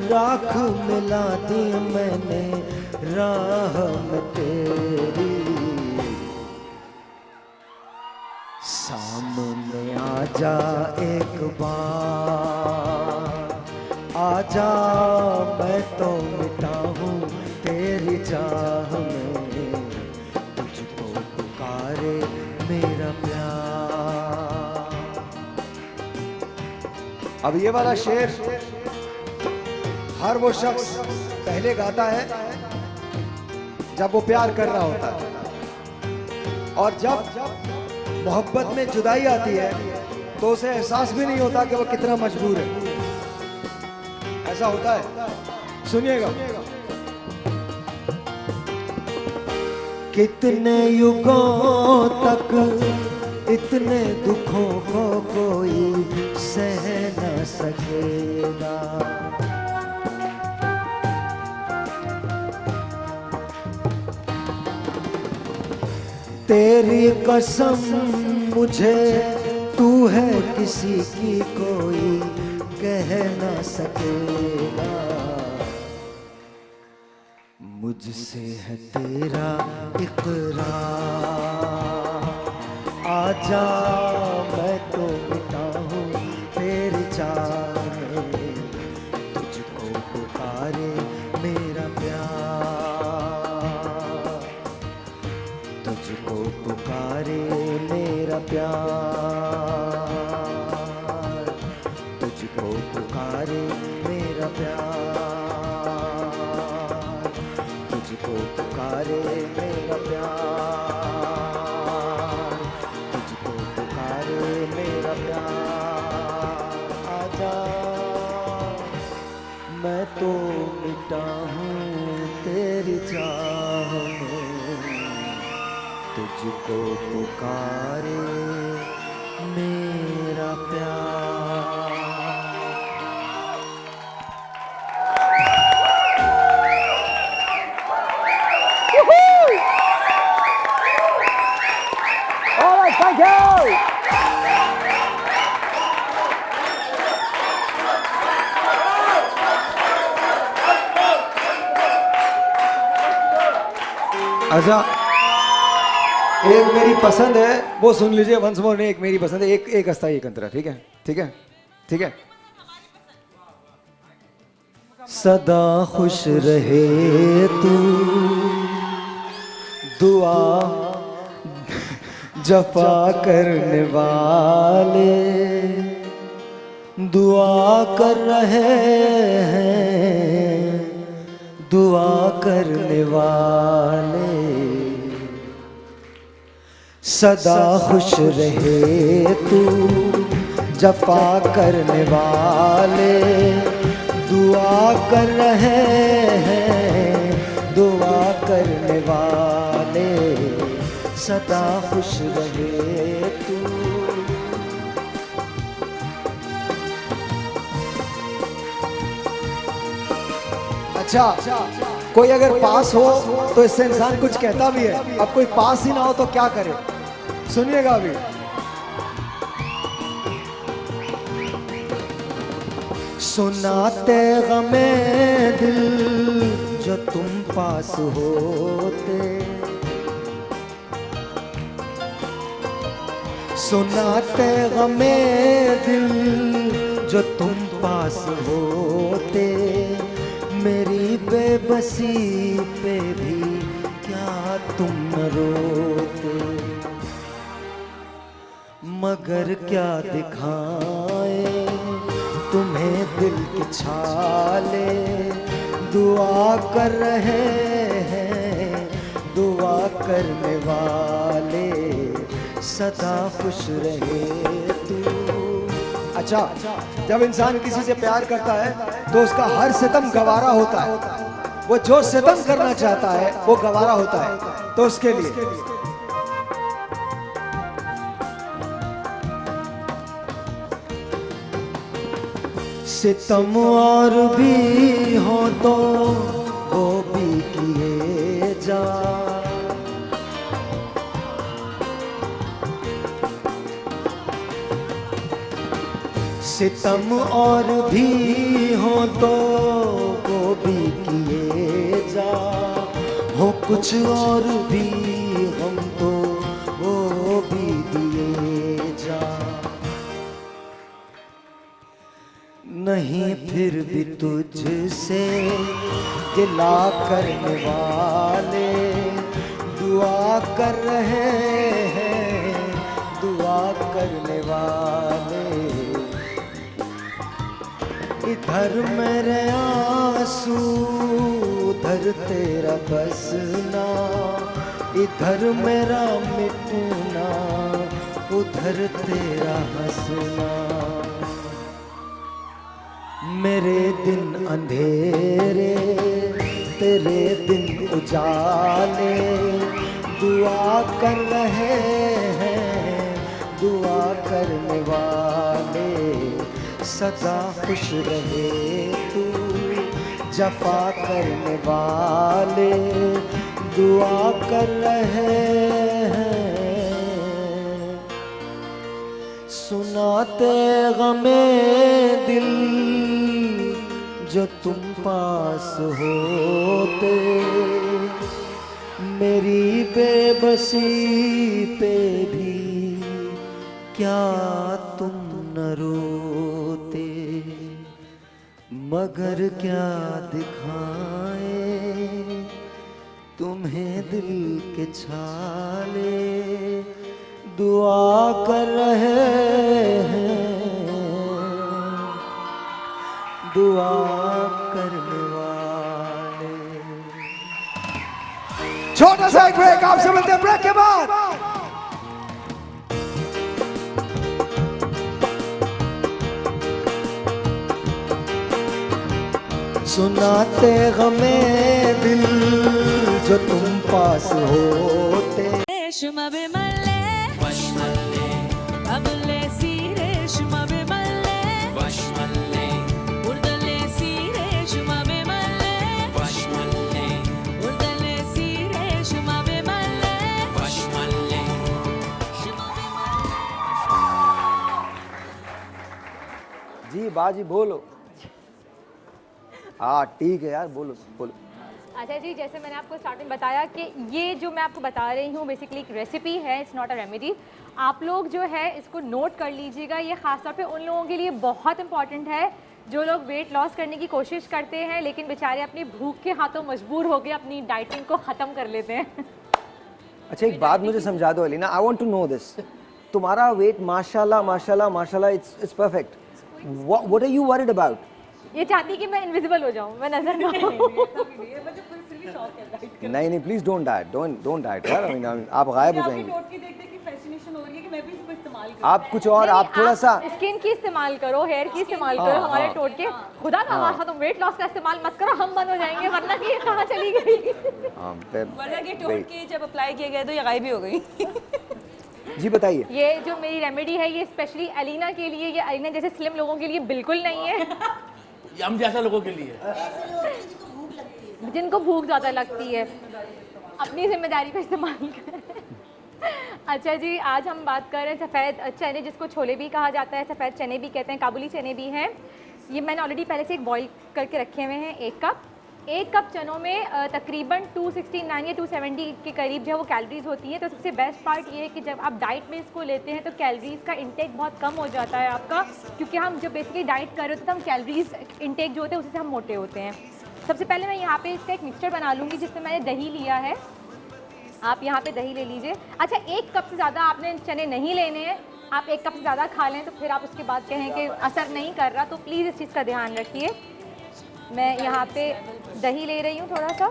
राख मिला दी मैंने राह में तेरी। सामने आजा एक बार, आजा मैं तो मिटा हूँ तेरी चाह में, तुझको पुकारे मेरा प्यार। अब ये वाला शेर हर वो शख्स पहले गाता है जब वो प्यार कर रहा होता है, और जब मोहब्बत में जुदाई आती है तो उसे एहसास भी नहीं होता कि वो कितना मजबूर है। ऐसा होता है, सुनिएगा। कितने युगों तक इतने दुखों को कोई सह न सकेगा। तेरी कसम मुझे तू है किसी की कोई कह न सकेगा। मुझसे है तेरा इकरार, आजा मैं तो मिटा हूँ तेरी चाह में, तुझको पुकारे मेरा प्यार, तुझको पुकारे मेरा प्यार, तुझको पुकारे मेरा प्यार, तुझको पुकारे मेरा प्यार, तुझको पुकारे मैं तो मिटा हूँ तेरी चाह में, तुझको पुकारे मेरा प्यार। All right, thank you. अच्छा, एक मेरी पसंद है वो सुन लीजिए वंस मोर। एक मेरी पसंद है, एक अस्थाई एक अंतरा। ठीक है, ठीक है, ठीक है। सदा खुश रहे तू, दुआ जफा करने वाले दुआ कर रहे हैं, दुआ करने वाले। सदा खुश रहे तू, जफा करने वाले दुआ कर रहे हैं, दुआ करने वाले। सदा खुश रहे तू। अच्छा, कोई अगर पास हो तो इससे इंसान कुछ कहता भी है। अब कोई पास ही ना हो तो क्या करे, सुनिएगा अभी। सुनाते गमे दिल जो तुम पास होते, सुनाते गमे दिल जो तुम पास होते। मेरी बेबसी पे भी क्या तुम न रोते, मगर क्या दिखाए तुम्हें दिल की छाले। दुआ कर रहे हैं, दुआ करने वाले। सदा खुश रहे तू। अच्छा, जब इंसान किसी से प्यार करता है तो उसका हर सितम गवारा होता है। वो जो सितम करना चाहता है वो गवारा होता है। तो उसके लिए सितम और भी हो तो वो भी किए जा। सितम और भी हो तो वो भी किए जा। हो कुछ और भी हम तो वो भी दिए जा। नहीं फिर भी तुझसे गिला करने वाले दुआ कर रहे हैं, दुआ करने वाले। इधर मेरे आंसू उधर तेरा बसना, इधर मेरा मिटना उधर तेरा हंसना। मेरे दिन अंधेरे तेरे दिन उजाले। दुआ कर रहे हैं, दुआ करने वाले। सदा खुश रहे तू, जफा करने वाले। दुआ कर रहे हैं, सुनाते गमे दिल जो तुम पास होते। मेरी बेबसी पे भी क्या तुम न रोते, मगर क्या दिखाए तुम्हें दिल के छाले। दुआ कर रहे हैं, दुआ करने वाले। छोटा सा एक ब्रेक, आपसे मिलते हैं ब्रेक के बाद। सुनाते हमें दिल जो तुम पास होते। रेशम बिमले वशमल्ले कबले सी रेशम बिमले वशमल्ले उर्दले सी रेशम बिमले वशमल्ले उर्दले सी रेशम बिमले वशमल्ले। जी बाजी बोलो। हाँ ठीक है यार, बोलो बोलो। अच्छा जी, जैसे मैंने आपको स्टार्टिंग बताया कि ये जो मैं आपको बता रही हूँ बेसिकली एक रेसिपी है, इट्स नॉट अ रेमेडी। आप लोग जो है इसको नोट कर लीजिएगा। ये ख़ासतौर पे उन लोगों के लिए बहुत इंपॉर्टेंट है जो लोग वेट लॉस करने की कोशिश करते हैं लेकिन बेचारे अपनी भूख के हाथों मजबूर हो गए अपनी डाइटिंग को ख़त्म कर लेते हैं। अच्छा एक बात मुझे समझा दो Alina, I want to know this. तुम्हारा वेट माशाल्लाह माशाल्लाह माशाल्लाह it's perfect. What are you worried about? ये चाहती कि मैं इनविजिबल हो जाऊं, मैं नजर ना नहीं नहीं please don't diet, don't diet यार। आप गायब हो जाएंगे। आप कुछ और, आप थोड़ा सा स्किन की इस्तेमाल करो, हेयर की इस्तेमाल करो, हमारे टोट के खुदा का वास्ता तुम वेट लॉस का इस्तेमाल मत करो, हम बंद हो जाएंगे वरना कि कहाँ चली गई। वरना कि टोट के जब अप्लाई किया गया तो ये गायब ही हो गई। जी बताइए। ये जो मेरी रेमेडी है ये स्पेशली अलीना के लिए, ये अलीना जैसे स्लिम लोगों के लिए बिल्कुल नहीं है। हम जैसा लोगों के लिए, जिनको भूख ज़्यादा लगती है, अपनी जिम्मेदारी का इस्तेमाल करें। अच्छा जी, आज हम बात कर रहे हैं सफ़ेद चने, जिसको छोले भी कहा जाता है, सफ़ेद चने भी कहते हैं, काबुली चने भी हैं। ये मैंने ऑलरेडी पहले से एक बॉईल करके रखे हुए हैं। एक कप चनों में तकरीबन 269 या 270 के करीब जो है वो कैलोरीज होती है। तो सबसे बेस्ट पार्ट ये है कि जब आप डाइट में इसको लेते हैं तो कैलोरीज का इंटेक बहुत कम हो जाता है आपका, क्योंकि हम जब बेसिकली डाइट कर रहे होते हैं तो हम कैलोरीज इंटेक जो होते हैं उससे हम मोटे होते हैं। सबसे पहले मैं यहाँ पे इसका एक मिक्सचर बना लूँगी जिसमें मैंने दही लिया है। आप यहाँ पे दही ले लीजिए। अच्छा, 1 कप से ज़्यादा आपने चने नहीं लेने हैं। आप 1 कप से ज़्यादा खा लें तो फिर आप उसके बाद कहें कि असर नहीं कर रहा, तो प्लीज़ इस चीज़ का ध्यान रखिए। मैं यहाँ पे दही ले रही हूँ थोड़ा सा,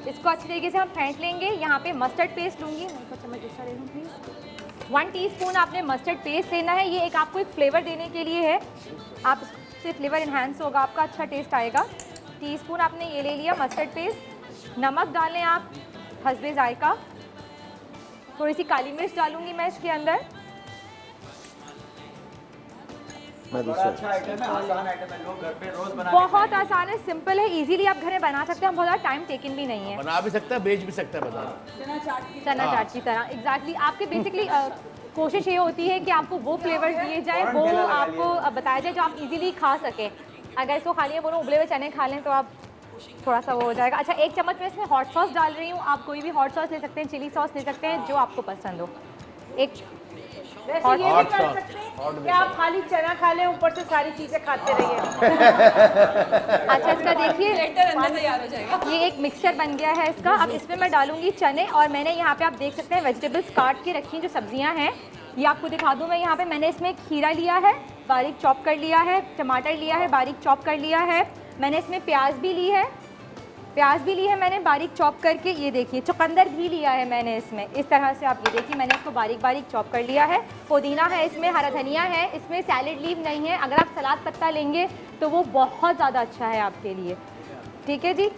इसको अच्छी तरीके से हम फेंट लेंगे। यहाँ पे मस्टर्ड पेस्ट लूँगी, मैं को चम्मच दूसरा ले लूँ प्लीज़। 1 टीस्पून आपने मस्टर्ड पेस्ट लेना है। ये एक आपको एक फ्लेवर देने के लिए है, आप इससे फ्लेवर इन्हांस होगा, आपका अच्छा टेस्ट आएगा। टीस्पून आपने ये ले लिया मस्टर्ड पेस्ट। नमक डालें आप हस्बे जायका। थोड़ी सी काली मिर्च डालूंगी मैं इसके अंदर। अच्छा आइटम है, आसान आइटम है, लोग घर पे रोज बना बहुत आसान है, सिंपल है, इजीली आप घर में बना सकते हैं, बहुत ज़्यादा टाइम टेकन भी नहीं है। बना भी सकता है, बेच भी सकता है बाजार। चना चाट की तरह एग्जैक्टली। आपके बेसिकली कोशिश ये होती है कि आपको वो फ्लेवर दिए जाए, वो आपको बताया जाए जो आप इजीली खा सकें। अगर इसको खाली बोलो उबले हुए चने खा लें तो आप थोड़ा सा वो हो जाएगा। अच्छा, 1 चम्मच में इसमें हॉट सॉस डाल रही हूँ। आप कोई भी हॉट सॉस ले सकते हैं, चिली सॉस ले सकते हैं, जो आपको पसंद हो। एक वैसे ये भी कर सकते हैं कि आप खाली चना खा लें, ऊपर से सारी चीजें खाते रहिए। अच्छा, इसका देखिए तैयार हो जाएगा। ये एक मिक्सचर बन गया है इसका। अब इसमें मैं डालूंगी चने, और मैंने यहाँ पे आप देख सकते हैं वेजिटेबल्स काट के रखी, जो सब्जियाँ हैं ये आपको दिखा दूँ मैं। यहाँ पे मैंने इसमें खीरा लिया है, बारीक चॉप कर लिया है, टमाटर लिया है, बारीक चॉप कर लिया है। मैंने इसमें प्याज भी ली है, मैंने बारीक चॉप करके। ये देखिए चुकंदर भी लिया है मैंने इसमें, इस तरह से आप ये देखिए मैंने इसको बारीक बारीक चॉप कर लिया है। पुदीना है इसमें, हरा धनिया है इसमें, सैलेड लीव नहीं है। अगर आप सलाद पत्ता लेंगे तो वो बहुत ज़्यादा अच्छा है आपके लिए। ठीक है जी,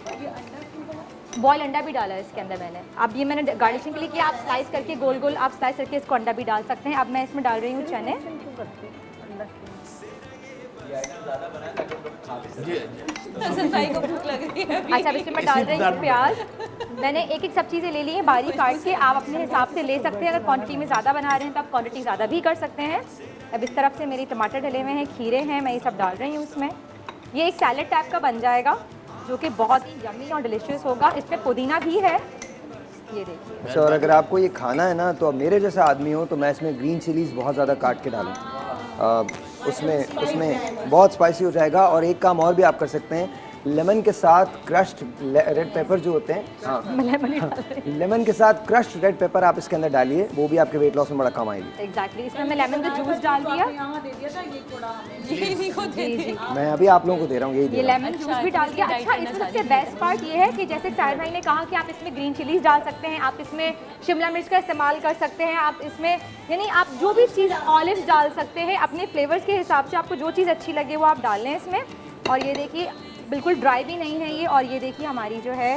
बॉयल अंडा भी डाला है इसके अंदर मैंने। अब ये मैंने गार्निशिंग के लिए किया, आप स्लाइस करके गोल गोल आप स्लाइस करके इसको अंडा भी डाल सकते हैं। अब मैं इसमें डाल रही हूँ चने। भाई को भूख लग रही है। अच्छा, अब इसमें मैं डाल रही हूँ प्याज। मैंने एक सब चीज़ें ले ली हैं बारीक काट के, आप अपने हिसाब से ले सकते हैं। अगर क्वांटिटी में ज़्यादा बना रहे हैं तो आप क्वांटिटी ज़्यादा भी कर सकते हैं। अब इस तरफ से मेरी टमाटर डले हुए हैं, खीरे हैं, मैं ये सब डाल रही हूँ इसमें। ये एक सैलेड टाइप का बन जाएगा जो कि बहुत ही यम्मी और डिलीशियस होगा। इसमें पुदीना भी है, ये देखिए। अच्छा, और अगर आपको ये खाना है ना तो अब मेरे जैसा आदमी हो तो मैं इसमें ग्रीन चिलीज़ बहुत ज़्यादा काट के डालूँ, उसमें बहुत स्पाइसी हो जाएगा। और एक काम और भी आप कर सकते हैं, लेमन के साथ क्रश्ड रेड पेपर जो होते हैं, हाँ लेमन के साथ क्रश्ड रेड पेपर आप इसके अंदर डालिए, वो भी आपके वेट लॉस में बड़ा काम आएगी। एग्जैक्टली, इसमें मैं लेमन का जूस डाल दिया। मैं अभी आप लोगों को दे रहा हूँ, ये लेमन जूस भी डाल दिया। अच्छा, इसमें सबसे बेस्ट पार्ट ये है कि जैसे साहिर भाई ने कहा कि आप इसमें ग्रीन चिलीज डाल सकते हैं, आप इसमें शिमला मिर्च का इस्तेमाल कर सकते हैं, आप इसमें यानी आप जो भी चीज़ ऑलिव्स डाल सकते हैं अपने फ्लेवर्स के हिसाब से। आपको जो चीज़ अच्छी लगे वो आप डाल लें इसमें। और ये देखिए बिल्कुल ड्राई भी नहीं है ये। और ये देखिए हमारी जो है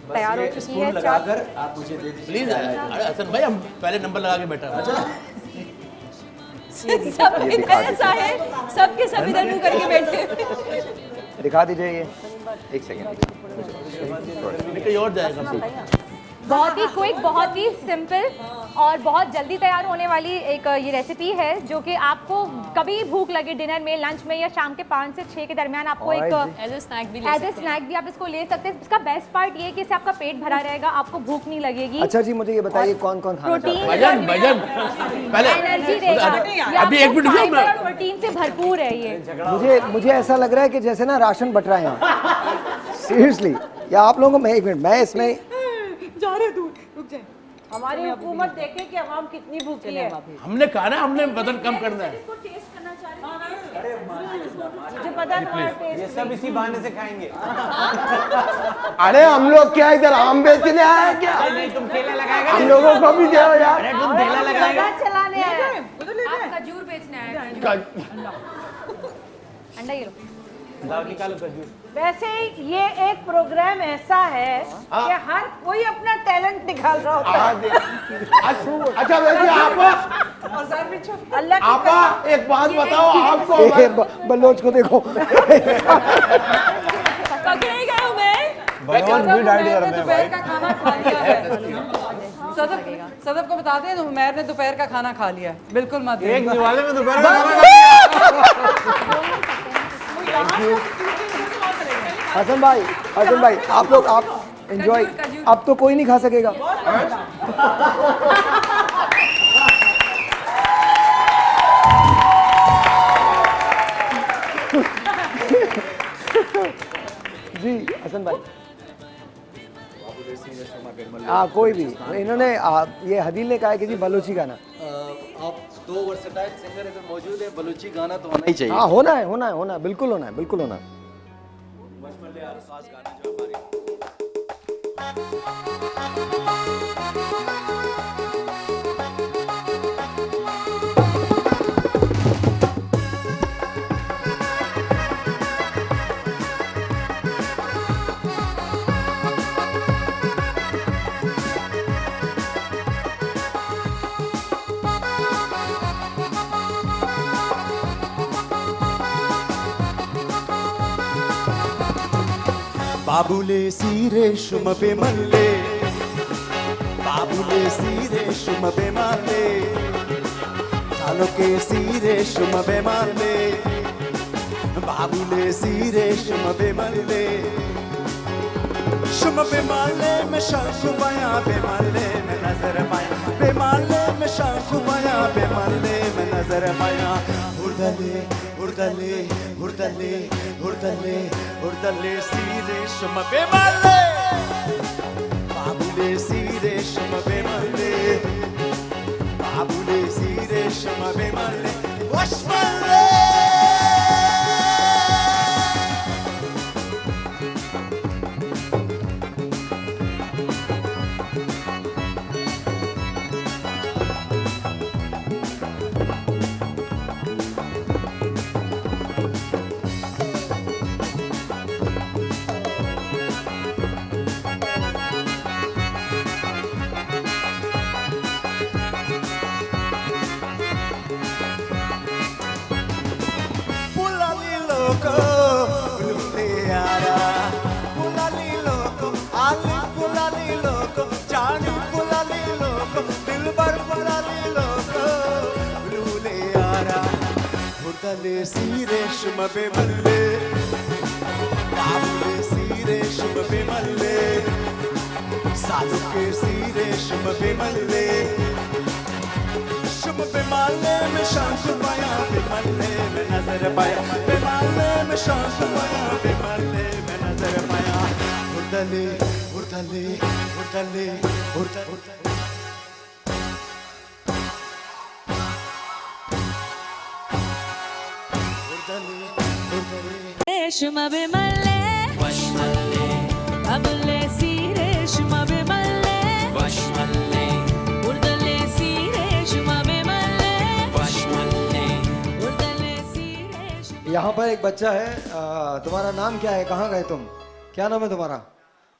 तैयार हो चुकी है चाट। आप मुझे दे दीजिए। प्लीज हसन भाई, हम पहले नंबर लगा के बैठा हैं। सब इधर ऐसा है, सबके सब इधर मुंह करके बैठे हैं। दिखा दीजिए ये, एक सेकेंड। कहीं और जाएगा। बहुत ही क्विक, बहुत ही सिंपल और बहुत जल्दी तैयार होने वाली एक ये रेसिपी है, जो कि आपको कभी भूख लगे डिनर में, लंच में या शाम के 5 से 6 के दरमियान आपको एक एज ए स्नैक भी आप इसको ले सकते हैं। इसका बेस्ट पार्ट ये है कि इससे आपका पेट भरा रहेगा, आपको भूख नहीं लगेगी। अच्छा जी, मुझे ये बताइए कौन कौन खाना चाहता है? भजन पहले एनर्जी देगा, अभी एक मिनट प्रोटीन से भरपूर है ये। मुझे ऐसा लग रहा है कि जैसे ना राशन बट रहा है यहाँ, सीरियसली। या आप लोगों को मैं एक मिनट, मैं इसमें जा रहे दूर, रुक जाए। हमारी हुकूमत देखे कि अवाम कितनी भूखी है। हमने कहा ना, हमने वजन कम करना है। मुझे पता है ये सब इसी बहाने से खाएंगे। अरे हम लोग क्या इधर आम बेचने आए हैं क्या? नहीं, तुम ठेला लगाएगा। हम लोगों को भी दो यार। अरे तुम ठेला लगाएगा। चलाने आए, आप खजूर बेचने आए। अंडा ये लो। निकालो खजूर। वैसे ये एक प्रोग्राम ऐसा है कि हर कोई अपना टैलेंट निकाल रहा होता है। अच्छा वैसे आप एक बात बताओ, आपको बलोच को देखो। पकड़े गए हूँ मैं। दोपहर का खाना खा लिया है। सदफ को बता दें, उमैर ने दोपहर का खाना खा लिया है। बिल्कुल मत एक दिवाले में दोपहर का खाना खा लिया। हसन भाई आप लोग आप एंजॉय। अब तो कोई नहीं खा सकेगा। जी हसन भाई, कोई भी इन्होंने ये हदील ने कहा है कि जी बलोची गाना। आप 2 वर्सेटाइल सिंगर अगर मौजूद है, बलूची गाना तो होना ही चाहिए। हाँ, होना है, बिल्कुल होना है। खास गाना जो हमारी బాబులే సీరేషుమ బెమల్లే, బాబులే సీరేషుమ బెమల్లే, చాలోకే సీరేషుమ బెమల్లే, బాబులే సీరేషుమ బెమల్లే, शुम बेमाले में शाखु बया, बेमाले में नजर पाया, बेमाले में शाखु बया, बेमाले में नजर पाया। हुर्दले सीरे शुम बेमाले, बाबुले सीरे शुम बेमाले, बाबुले सीरे शुम बेमाले, वशमले। हुर्दले सीरे शुम बेमल्ले, बाबुले सीरे शुम बेमल्ले, सालुके सीरे शुम बेमल्ले, शुम बेमाले में शांत पाया, बेमल्ले में नजर पाया, बेमाले में शांत पाया, बेमल्ले में नजर पाया। हुर्दले हुर्दले हुर्दले हुर्दले Reshma bemalle, washmalle, babulle si reshma bemalle, washmalle, urdale si reshma bemalle, washmalle, urdale si reshma। यहाँ पर एक बच्चा है, तुम्हारा नाम क्या है, कहाँ गए तुम, क्या नाम है तुम्हारा?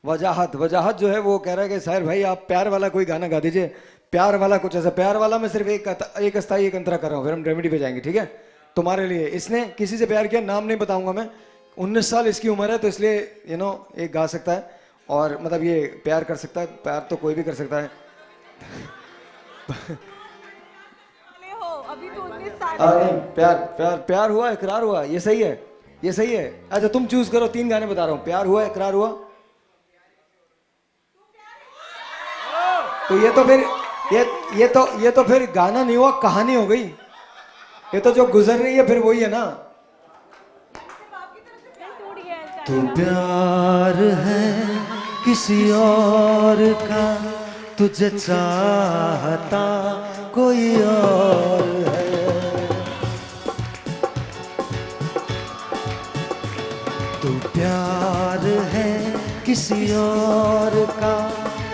वजाहत। वजाहत जो है वो कह रहा है कि साहिर भाई आप प्यार वाला कोई गाना गा दीजिए, प्यार वाला कुछ ऐसा। प्यार वाला मैं सिर्फ एक अस्थाई एक अंतरा कर रहा हूँ, फिर हम रेमेडी पे जाएंगे, ठीक है? तुम्हारे लिए। इसने किसी से प्यार किया, नाम नहीं बताऊंगा मैं, 19 साल इसकी उम्र है, तो इसलिए एक गा सकता है और मतलब ये प्यार कर सकता है। प्यार तो कोई भी कर सकता है। अभी तो 19 साल नहीं, प्यार प्यार प्यार हुआ, इकरार हुआ, ये सही है, ये सही है। अच्छा तुम चूज करो, 3 गाने बता रहा हूँ। प्यार हुआ, इकरार हुआ, तो ये तो फिर ये तो फिर गाना नहीं हुआ, कहानी हो गई। ये तो जो गुजर रही है फिर वही है ना। तू प्यार है किसी और का, तुझे चाहता कोई और है। तू प्यार है किसी और का,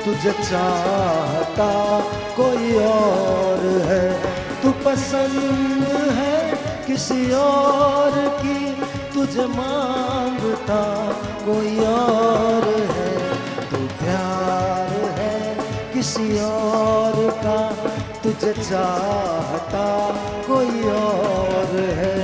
तुझे चाहता कोई और है। तू पसंद है किसी और की, तुझे मांगता कोई और है। तू प्यार है किसी और का, तुझे चाहता कोई और है।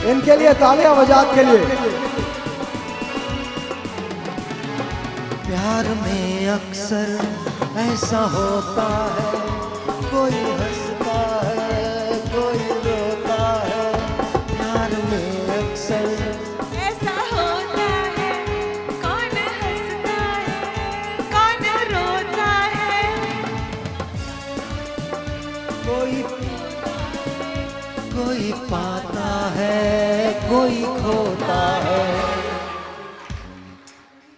इनके लिए तालियां वजात के लिए। प्यार में अक्सर ऐसा होता है, कोई हंसता है कोई रोता है। प्यार में अक्सर ऐसा होता है, कौन हंसता है कौन रोता है। कोई पाता है कोई खोता है।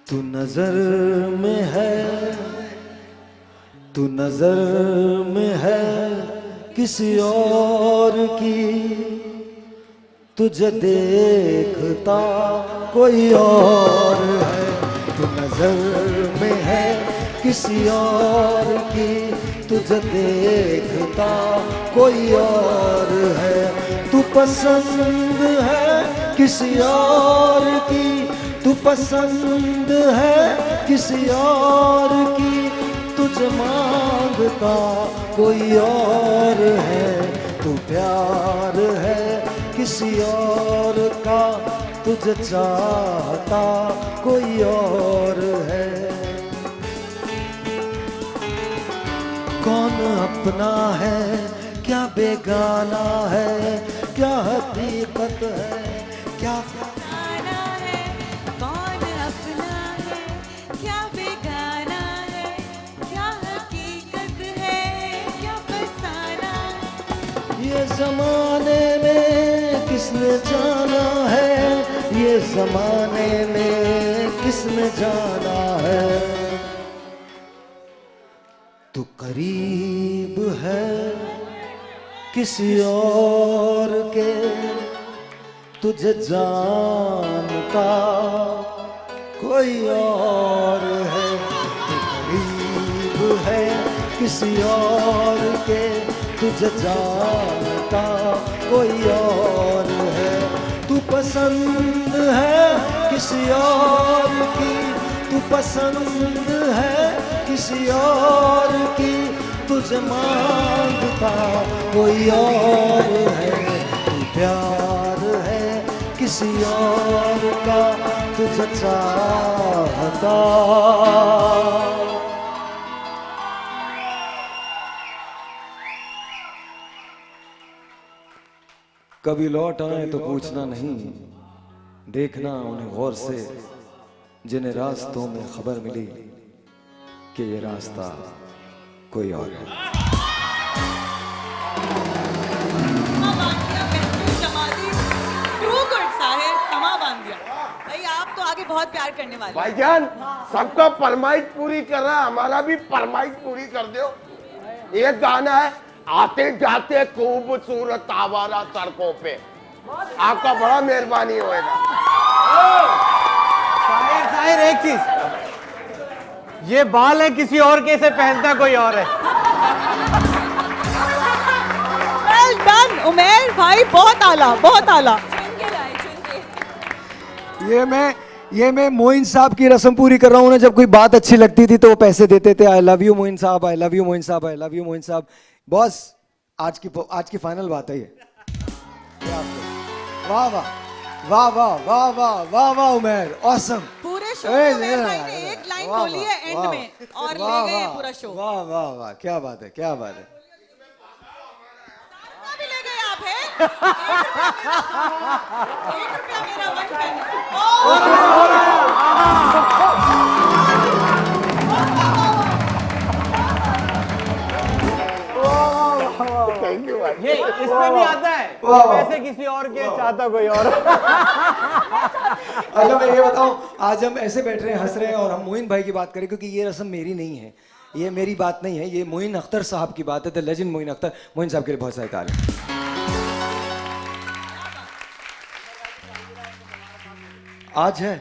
तू नजर में है, तू नजर में है किसी और की, तुझे देखता कोई और है। तू नजर में है किसी और की, तुझे देखता कोई और है। तू पसंद है किसी और की, तू पसंद है किसी और की, तुझे मांगता कोई और है। तू प्यार है किसी और का, तुझे चाहता कोई और है। कौन अपना है क्या बेगाना है, क्या हकीकत है क्या फसाना है, कौन अपना है क्या बेगाना है, क्या हकीकत है क्या फसाना है। ये जमाने में किसने जाना है, ये जमाने में किसने जाना है। तू करीब है किसी और के, तुझे जानता कोई और है। तू करीब है किसी और के, तुझे जानता कोई और है। तू पसंद है किसी और की, तू पसंद है किसी और की, तुझे मांगता कोई और है। तू प्यार है किसी और का, तुझे चाहता कभी लौट आए तो पूछना नहीं, देखना उन्हें गौर से, जिन्हें रास्तों में खबर मिली कि ये रास्ता कोई और है। भाई आप तो आगे बहुत प्यार करने वाले। भाईजान सबका फरमाइश पूरी कर रहा है, हमारा भी फरमाइश पूरी कर दो। एक गाना है आते जाते खूबसूरत आवारा सड़कों पे, आपका बड़ा मेहरबानी होएगा। ताहिर एक चीज, ये बाल है किसी और के, से पहनता कोई और है। वेल डन उमेर भाई, बहुत आला, बहुत आला। ये मैं मोइन साहब की रस्म पूरी कर रहा हूँ ना। जब कोई बात अच्छी लगती थी तो वो पैसे देते थे। आई लव यू मोइन साहब, आई लव यू मोइन साहब, आई लव यू मोइन साहब। बॉस आज की फाइनल बात है ये। वाह वाह वाह वाह वाह वाह वाह वाह उमेर, ऑसम। पूरे शो में उमेर भाई ने एक लाइन बोली है एंड में और ले गए पूरा शो। वाह वाह वाह, क्या बात है, क्या बात है। भी ले गए आप हैं? ₹1 मेरा 1 पेन। थैंक यू भाई। ये इसमें भी आता है, पैसे किसी और के, चाहता कोई और। अच्छा मैं ये बताऊं, आज हम ऐसे बैठ रहे हैं, हंस रहे हैं और हम मोइन भाई की बात करें, क्योंकि ये रस्म मेरी नहीं है, ये मेरी बात नहीं है, ये मोइन अख्तर साहब की बात है। The legend Moin Akhtar. मोइन साहब के लिए बहुत सारे तालियां। आज है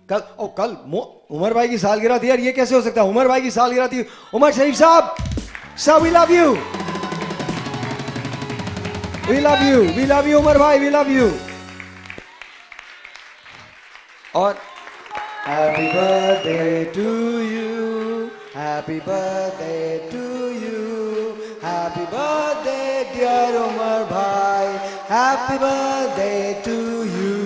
कल, कल उमर भाई की सालगिरह थी यार, ये कैसे हो सकता है? उमर भाई की सालगिरह थी। उमर शरीफ साहब, we love you, we love you, we love you Umar भाई, वी लव यू। और happy birthday to you, happy birthday to you, happy birthday dear Umar भाई, happy birthday to you.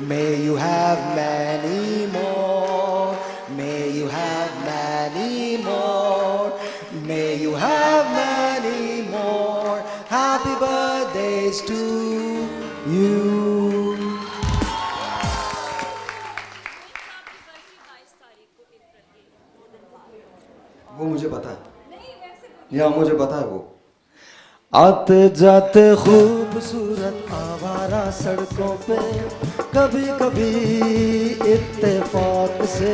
May you have many more, may you have many more, may you have many more happy birthdays to you. वो मुझे पता है, या मुझे पता है वो। आते जाते खूबसूरत आवारा सड़कों पे कभी कभी इत्तेफाक से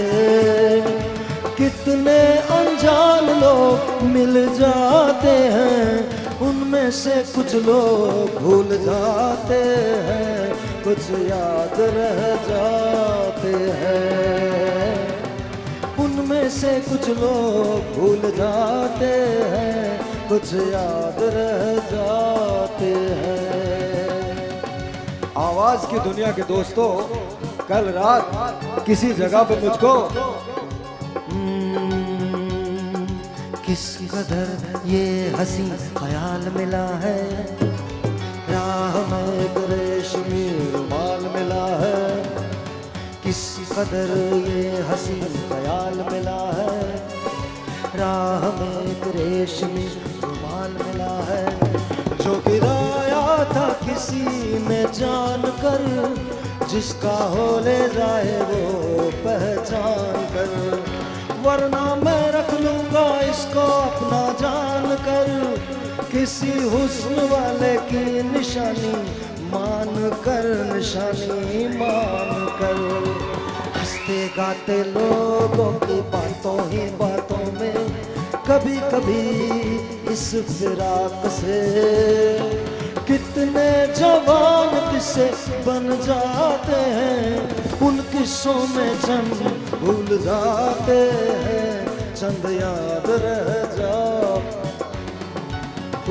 कितने अनजान लोग मिल जाते हैं, उनमें से कुछ लोग भूल जाते हैं, कुछ याद रह जाते हैं, उनमें से कुछ लोग भूल जाते हैं, कुछ याद रह जाते हैं। आवाज की दुनिया के दोस्तों, कल रात किसी जगह पे मुझको किस कदर ये हंसी ख्याल मिला है, राह में एक रेशमी रुमाल मिला है, किस कदर ये हंसी ख्याल मिला है, राह में एक रेशमी रुमाल मिला है, जो गिराया था किसी ने जान कर, जिसका हो ले जाए वो पहचान कर, वरना मैं रख लूंगा इसको अपना जान कर, किसी हुस्न वाले की निशानी मान कर, निशानी मान कर। हंसते गाते लोगों की बातों ही बातों में कभी कभी इस फिराक से कितने जवान किस्से बन जाते हैं, उन किस्सों में चंद भूल जाते हैं, चंद याद रह जाते।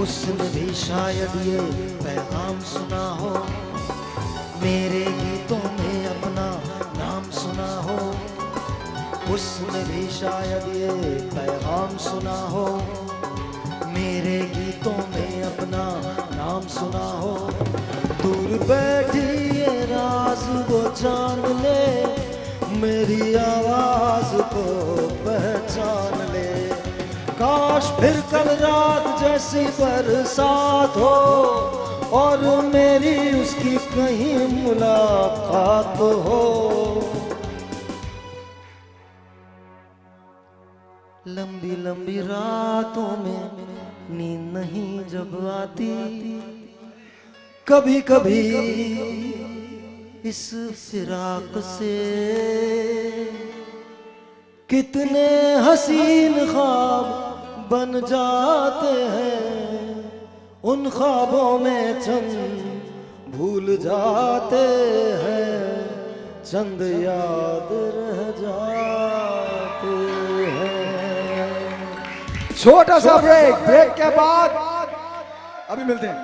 उसने भी शायद ये पैगाम सुना हो, मेरे गीतों में अपना नाम सुना हो, उसने भी शायद ये पैगाम सुना हो, मेरे गीतों में अपना नाम सुना हो। दूर बैठी ये राज वो जान ले, मेरी आवाज को पहचान ले, काश फिर कल रात जैसी बरसात हो और मेरी उसकी कहीं मुलाकात हो। लंबी लंबी रातों में नींद नहीं जब आती, कभी कभी इस फिराक से कितने हसीन ख्वाब बन जाते हैं, उन ख्वाबों में चंद भूल जाते हैं, चंद याद रह जाते हैं। छोटा सा ब्रेक के बाद अभी मिलते हैं।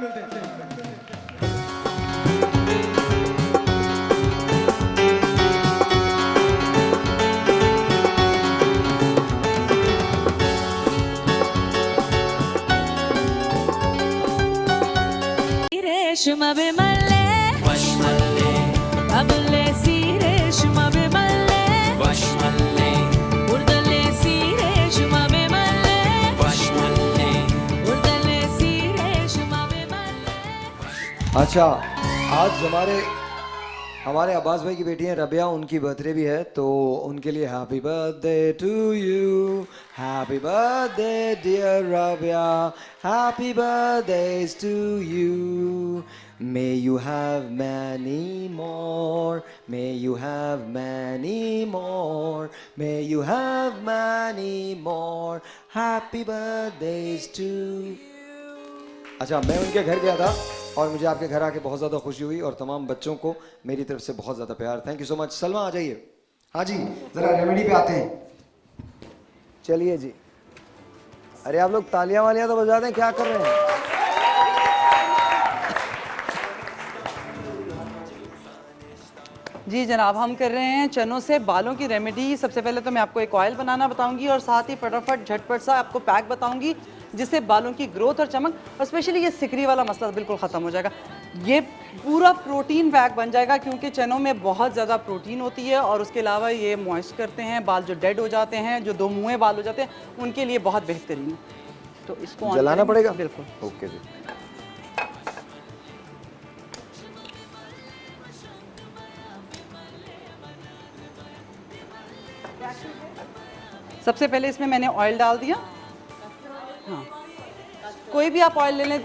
ರೇಷ್ಮ ಬೆಮಲ್ಲೆ ವಶ್ಮಲ್ಲೆ ಕಬಲೆ ರೇಷ್ಮ ಬೆಮಲ್ಲೆ ವಶ್ಮಲ್ಲೆ ಉರ್ದಲೆ ರೇಷ್ಮ ಬೆಮಲ್ಲೆ ವಶ್ಮಲ್ಲೆ ಉರ್ದಲೆ ರೇಷ್ಮ ಬೆಮಲ್ಲೆ। अच्छा, आज हमारे अब्बास भाई की बेटी है रबिया, उनकी बर्थडे भी है, तो उनके लिए happy birthday to you, happy birthday dear Rabia, happy birthday to you, may you have many more, may you have many more, may you have many more, happy birthday to. अच्छा, मैं उनके घर गया था और मुझे आपके घर आके बहुत ज़्यादा खुशी हुई और तमाम बच्चों को मेरी तरफ से बहुत ज़्यादा प्यार। Thank you so much. Salma आ जाइए। हाँ जी, ज़रा रेमेडी पे आते हैं। चलिए जी। अरे आप लोग तालियां वालियां तो बजा दें, क्या कर रहे हैं? जी जनाब, हम कर रहे हैं चनों से बालों की रेमेडी। सबसे पहले तो मैं आपको एक ऑयल बनाना बताऊंगी और साथ ही फटाफट झटपट सा आपको पैक बताऊंगी जिससे बालों की ग्रोथ और चमक और स्पेशली ये सिकरी वाला मसला बिल्कुल ख़त्म हो जाएगा। ये पूरा प्रोटीन पैक बन जाएगा क्योंकि चनों में बहुत ज़्यादा प्रोटीन होती है और उसके अलावा ये मॉइस्ट करते हैं, बाल जो डेड हो जाते हैं, जो दो मुँहे बाल हो जाते हैं, उनके लिए बहुत बेहतरीन है। तो इसको जलाना पड़ेगा? बिल्कुल। ओके जी। सबसे पहले इसमें मैंने ऑयल डाल दिया। हाँ, कोई भी आप ऑयल ले लें,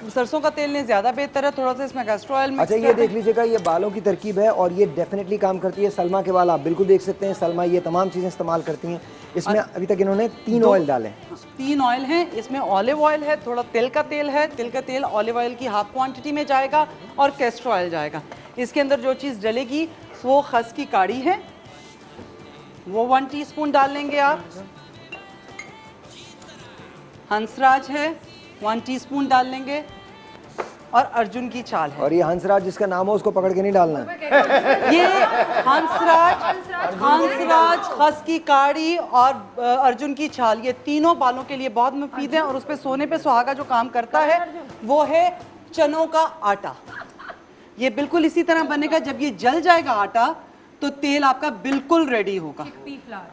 सरसों का तेल लें, ज़्यादा बेहतर है। थोड़ा सा इसमें कैस्टर ऑयल मिक्स अच्छा, ये देख लीजिएगा, ये बालों की तरकीब है और ये डेफिनेटली काम करती है। सलमा के बाल आप बिल्कुल देख सकते हैं, सलमा ये तमाम चीज़ें इस्तेमाल करती हैं। इसमें अभी तक इन्होंने 3 ऑयल डाले। 3 ऑयल हैं। इसमें ऑलिव ऑयल है, थोड़ा तिल का तेल है। तिल का तेल ऑलिव ऑयल की हाफ क्वांटिटी में जाएगा और कैस्टर ऑयल जाएगा। इसके अंदर जो चीज़ डलेगी वो खस की काड़ी है, वो 1 टीस्पून डाल लेंगे आप। हंसराज है, 1 टीस्पून डाल लेंगे और अर्जुन की चाल है। और ये हंसराज जिसका नाम हो उसको पकड़ के नहीं डालना है। ये हंसराज, खस की काड़ी और अर्जुन की छाल, ये तीनों बालों के लिए बहुत मुफीद है और उस पे सोने पे सुहागा जो काम करता है वो है चनों का आटा। ये बिल्कुल इसी तरह बनेगा। जब ये जल जाएगा आटा तो तेल आपका बिल्कुल रेडी होगा।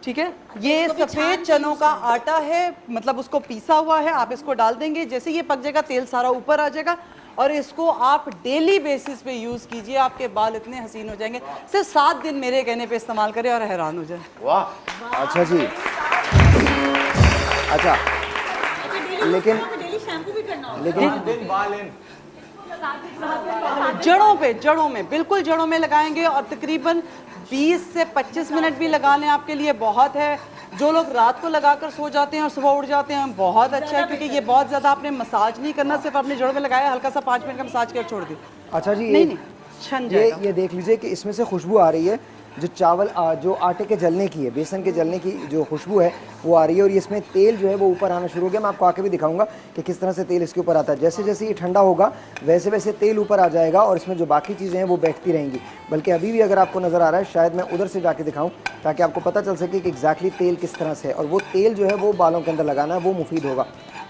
ठीक है, ये सफ़ेद चनों का आटा है, मतलब उसको पीसा हुआ है। आप इसको डाल देंगे, जैसे ये पक जाएगा तेल सारा ऊपर आ जाएगा और इसको आप डेली बेसिस पे यूज़ कीजिए। आपके बाल इतने हसीन हो जाएंगे। सिर्फ 7 दिन मेरे कहने पे इस्तेमाल करें और हैरान हो जाए। वाह, अच्छा जी। अच्छा, लेकिन जड़ों में बिल्कुल जड़ों में लगाएंगे और तकरीबन 20 से 25 मिनट भी लगा लें, आपके लिए बहुत है। जो लोग रात को लगाकर सो जाते हैं और सुबह उठ जाते हैं, बहुत अच्छा है क्योंकि ये बहुत ज़्यादा आपने मसाज नहीं करना, सिर्फ आपने जड़ों में लगाया, हल्का सा 5 मिनट का मसाज कर छोड़ दी। अच्छा जी, नहीं छन जाएगा। ये देख लीजिए कि इसमें से खुशबू आ रही है, जो चावल जो आटे के जलने की है, बेसन के जलने की जो खुशबू है वो आ रही है और ये इसमें तेल जो है वो ऊपर आना शुरू हो गया। मैं आपको आके भी दिखाऊंगा कि किस तरह से तेल इसके ऊपर आता है। जैसे जैसे ये ठंडा होगा वैसे वैसे तेल ऊपर आ जाएगा और इसमें जो बाकी चीज़ें हैं वो बैठती रहेंगी। बल्कि अभी भी अगर आपको नज़र आ रहा है, शायद मैं उधर से जाके दिखाऊँ ताकि आपको पता चल सके कि एग्जैक्टली तेल किस तरह से है। और वो तेल जो है वो बालों के अंदर लगाना है, वो मुफीद होगा।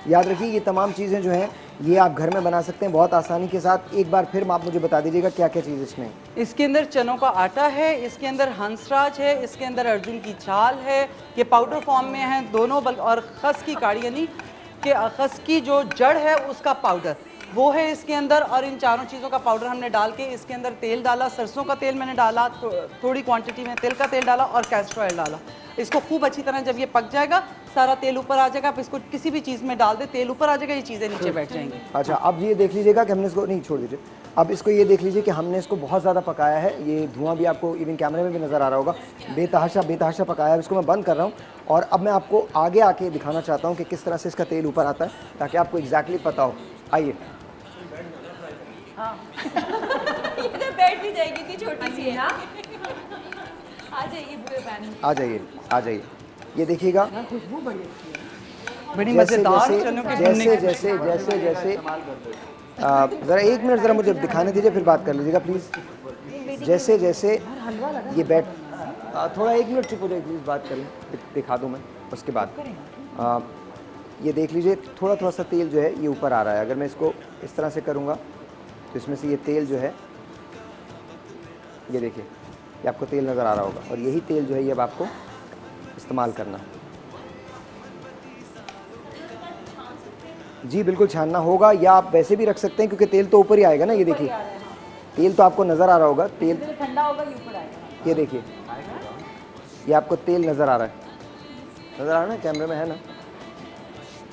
याद रखिए, ये तमाम चीज़ें जो हैं ये आप घर में बना सकते हैं बहुत आसानी के साथ। एक बार फिर आप मुझे बता दीजिएगा क्या क्या चीज़ इसमें। इसके अंदर चनों का आटा है, इसके अंदर हंसराज है, इसके अंदर अर्जुन की छाल है, ये पाउडर फॉर्म में है दोनों, और खस की काड़ी यानी कि खस की जो जड़ है उसका पाउडर वो है इसके अंदर। और इन चारों चीज़ों का पाउडर हमने डाल के इसके अंदर तेल डाला, सरसों का तेल मैंने डाला, थोड़ी क्वांटिटी में तिल का तेल डाला और कैस्टर ऑयल डाला। इसको खूब अच्छी तरह जब ये पक जाएगा, सारा तेल ऊपर आ जाएगा, आप इसको किसी भी चीज़ में डाल दे, तेल ऊपर आ जाएगा, ये चीज़ें नीचे बैठ जाएंगी। अच्छा, अब ये देख लीजिएगा कि हमने इसको नहीं छोड़ दीजिए। अब इसको ये देख लीजिए कि हमने इसको बहुत ज़्यादा पकाया है। ये धुआं भी आपको इवन कैमरे में भी नज़र आ रहा होगा। बेतहाशा पकाया है। इसको मैं बंद कर रहा हूँ और अब मैं आपको आगे आके दिखाना चाहता हूँ कि किस तरह से इसका तेल ऊपर आता है ताकि आपको एग्जैक्टली पता हो। आइए। हाँ। बैठ भी जाएगी, इतनी छोटी सी है। आ जाइए पूरे पैन। आ जाइए, आ जाइए। ये देखिएगा, बड़ी जैसे मजेदार जैसे चनों की जैसे जैसे जैसे जैसे ज़रा 1 मिनट ज़रा मुझे दिखाने दीजिए, फिर बात कर लीजिएगा प्लीज़। जैसे जैसे ये बैठ थोड़ा 1 मिनट चुप हो जाइए प्लीज़, बात करें, दिखा दूँ मैं उसके बाद। ये देख लीजिए, थोड़ा थोड़ा सा तेल जो है ये ऊपर आ रहा है। अगर मैं इसको इस तरह से करूँगा तो इसमें से ये तेल जो है, ये देखिए, ये आपको तेल नज़र आ रहा होगा, और यही तेल जो है ये अब आपको इस्तेमाल करना। जी बिल्कुल छानना होगा, या आप वैसे भी रख सकते हैं क्योंकि तेल तो ऊपर ही आएगा ना। ये देखिए, तेल तो आपको नज़र आ रहा होगा, तेल ठंडा होगा ये ऊपर आएगा। ये देखिए, ये आपको तेल नज़र आ रहा है, नज़र आ रहा है ना, कैमरे में है ना।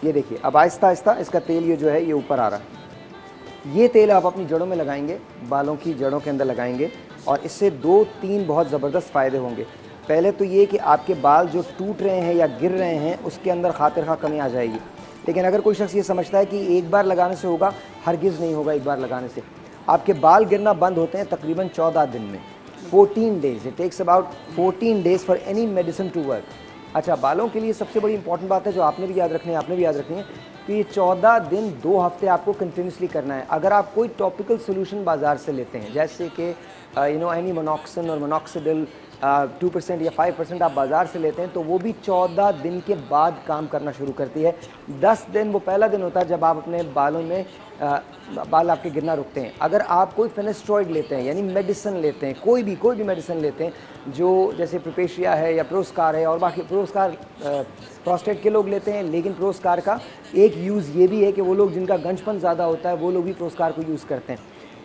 ये देखिए, अब आहिस्ता आहिस्ता इसका तेल ये जो है ये ऊपर आ रहा है। ये तेल आप अपनी जड़ों में लगाएंगे, बालों की जड़ों के अंदर लगाएंगे, और इससे 2-3 बहुत ज़बरदस्त फ़ायदे होंगे। पहले तो ये कि आपके बाल जो टूट रहे हैं या गिर रहे हैं उसके अंदर खातिर खा कमी आ जाएगी। लेकिन अगर कोई शख्स ये समझता है कि एक बार लगाने से होगा, हरगिज़ नहीं होगा। एक बार लगाने से आपके बाल गिरना बंद होते हैं तकरीबन 14 दिन में, 14 days. It takes about 14 days for any medicine to work. अच्छा, बालों के लिए सबसे बड़ी इंपॉर्टेंट बात है जो आपने भी याद रखनी है, आपने भी याद रखनी है कि ये 14 दिन 2 हफ्ते आपको कंटिन्यूसली करना है। अगर आप कोई टॉपिकल सोल्यूशन बाज़ार से लेते हैं, जैसे कि एनी मोनॉक्सिन और मोनॉक्सिडिल 2% या 5% आप बाज़ार से लेते हैं, तो वो भी 14 दिन के बाद काम करना शुरू करती है। 10 दिन वो पहला दिन होता है जब आप अपने बालों में बाल आपके गिरना रुकते हैं। अगर आप कोई फेनेस्ट्रॉइड लेते हैं, यानी मेडिसिन लेते हैं, कोई भी मेडिसिन लेते हैं, जो जैसे प्रोपेशिया है या प्रोस्कार है, और बाकी प्रोस्कार प्रोस्टेट के लोग लेते हैं, लेकिन प्रोस्कार का एक यूज़ ये भी है कि वो लोग जिनका गंजपन ज़्यादा होता है वो लोग भी प्रोस्कार को यूज़ करते हैं,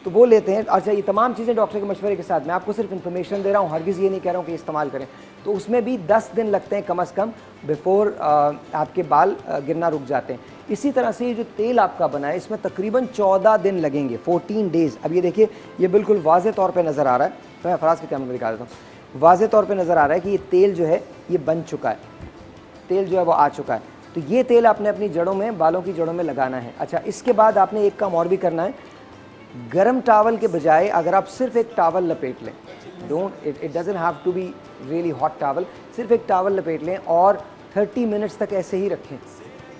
तो वो लेते हैं। अच्छा, ये तमाम चीज़ें डॉक्टर के मशवरे के साथ, मैं आपको सिर्फ इन्फॉर्मेशन दे रहा हूँ, हरगिज़ ये नहीं कह रहा हूँ कि इस्तेमाल करें। तो उसमें भी 10 दिन लगते हैं कम अज़ कम बिफोर आपके बाल गिरना रुक जाते हैं। इसी तरह से ये जो तेल आपका बना है इसमें तकरीबन 14 दिन लगेंगे, 14 डेज़। अब ये देखिए, ये बिल्कुल वाज़े तौर पर नज़र आ रहा है, तो मैं फराज के कैमरे में दिखा देता हूँ। वाज़े तौर पर नज़र आ रहा है कि ये तेल जो है ये बन चुका है, तेल जो है वो आ चुका है। तो ये तेल आपने अपनी जड़ों में, बालों की जड़ों में लगाना है। अच्छा, इसके बाद आपने एक काम और भी करना है, गर्म टावल के बजाय अगर आप सिर्फ एक टावल लपेट लें, it doesn't have to be really hot towel, सिर्फ एक टावल लपेट लें और 30 मिनट्स तक ऐसे ही रखें,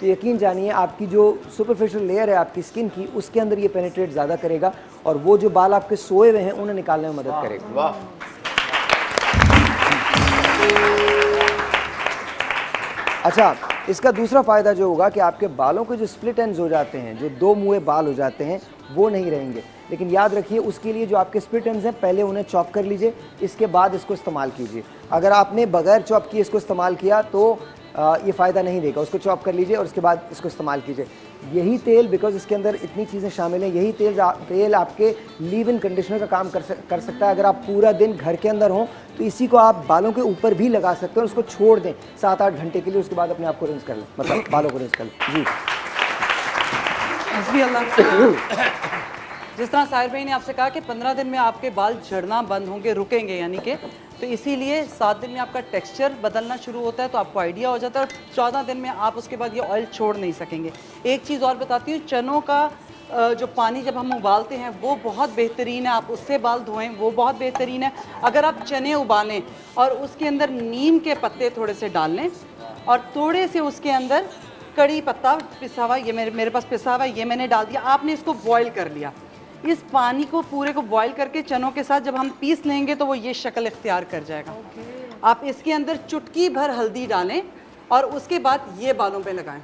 तो यकीन जानिए आपकी जो सुपरफिशियल लेयर है आपकी स्किन की, उसके अंदर ये पेनिट्रेट ज़्यादा करेगा और वो जो बाल आपके सोए हुए हैं उन्हें निकालने में मदद करेगा। अच्छा, इसका दूसरा फ़ायदा जो होगा कि आपके बालों के जो स्प्लिट एंड्स हो जाते हैं, जो 2 मुँहे बाल हो जाते हैं, वो नहीं रहेंगे। लेकिन याद रखिए, उसके लिए जो आपके स्प्लिट एंड्स हैं पहले उन्हें चॉप कर लीजिए, इसके बाद इसको इस्तेमाल कीजिए। अगर आपने बगैर चॉप किए इसको इस्तेमाल किया तो ये फ़ायदा नहीं देगा। उसको चॉप कर लीजिए और उसके बाद इसको इस्तेमाल कीजिए। यही तेल, बिकॉज इसके अंदर इतनी चीज़ें शामिल हैं, यही तेल आपके लीव इन कंडीशनर का काम कर सकता है। अगर आप पूरा दिन घर के अंदर हों तो इसी को आप बालों के ऊपर भी लगा सकते हैं और उसको छोड़ दें 7-8 घंटे के लिए, उसके बाद अपने आप को रिंस कर लें, मतलब बालों को रिंस कर लें। जी हस्बी अल्लाह। जिस तरह साहिर भाई ने आपसे कहा कि 15 दिन में आपके बाल झड़ना बंद होंगे, रुकेंगे यानी कि, तो इसीलिए 7 दिन में आपका टेक्सचर बदलना शुरू होता है, तो आपको आइडिया हो जाता है, और 14 दिन में आप उसके बाद ये ऑयल छोड़ नहीं सकेंगे। एक चीज़ और बताती हूँ, चनों का जो पानी जब हम उबालते हैं वो बहुत बेहतरीन है, आप उससे बाल धोएं, वो बहुत बेहतरीन है। अगर आप चने उबालें और उसके अंदर नीम के पत्ते थोड़े से डाल लें और थोड़े से उसके अंदर कड़ी पत्ता पिसा हुआ, ये मेरे पास पिसा हुआ, ये मैंने डाल दिया, आपने इसको बॉयल कर लिया। इस पानी को पूरे को बॉयल करके चनों के साथ जब हम पीस लेंगे तो वो ये शक्ल इख्तियार कर जाएगा। आप इसके अंदर चुटकी भर हल्दी डालें और उसके बाद ये बालों पे लगाएं।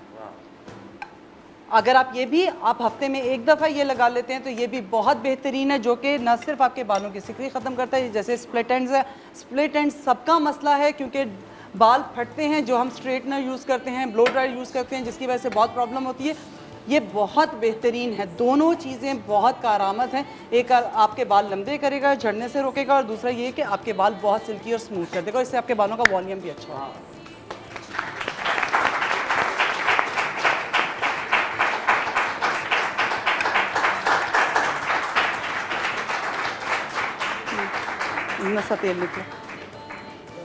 अगर आप ये भी आप हफ्ते में 1 दफ़ा ये लगा लेते हैं तो ये भी बहुत बेहतरीन है, जो कि न सिर्फ आपके बालों की सिकरी ख़त्म करता है, जैसे स्प्लिट एंड्स है, स्प्लिट एंड्स सबका मसला है क्योंकि बाल फटते हैं, जो हम स्ट्रेटनर यूज़ करते हैं, ब्लो ड्रायर यूज़ करते हैं, जिसकी वजह से बहुत प्रॉब्लम होती है। ये बहुत बेहतरीन है, दोनों चीज़ें बहुत कारआमद हैं। एक आपके बाल लंबे करेगा, झड़ने से रोकेगा, और दूसरा ये कि आपके बाल बहुत सिल्की और स्मूथ कर देगा, इससे आपके बालों का वॉल्यूम भी अच्छा होगा। सा तेल निकला,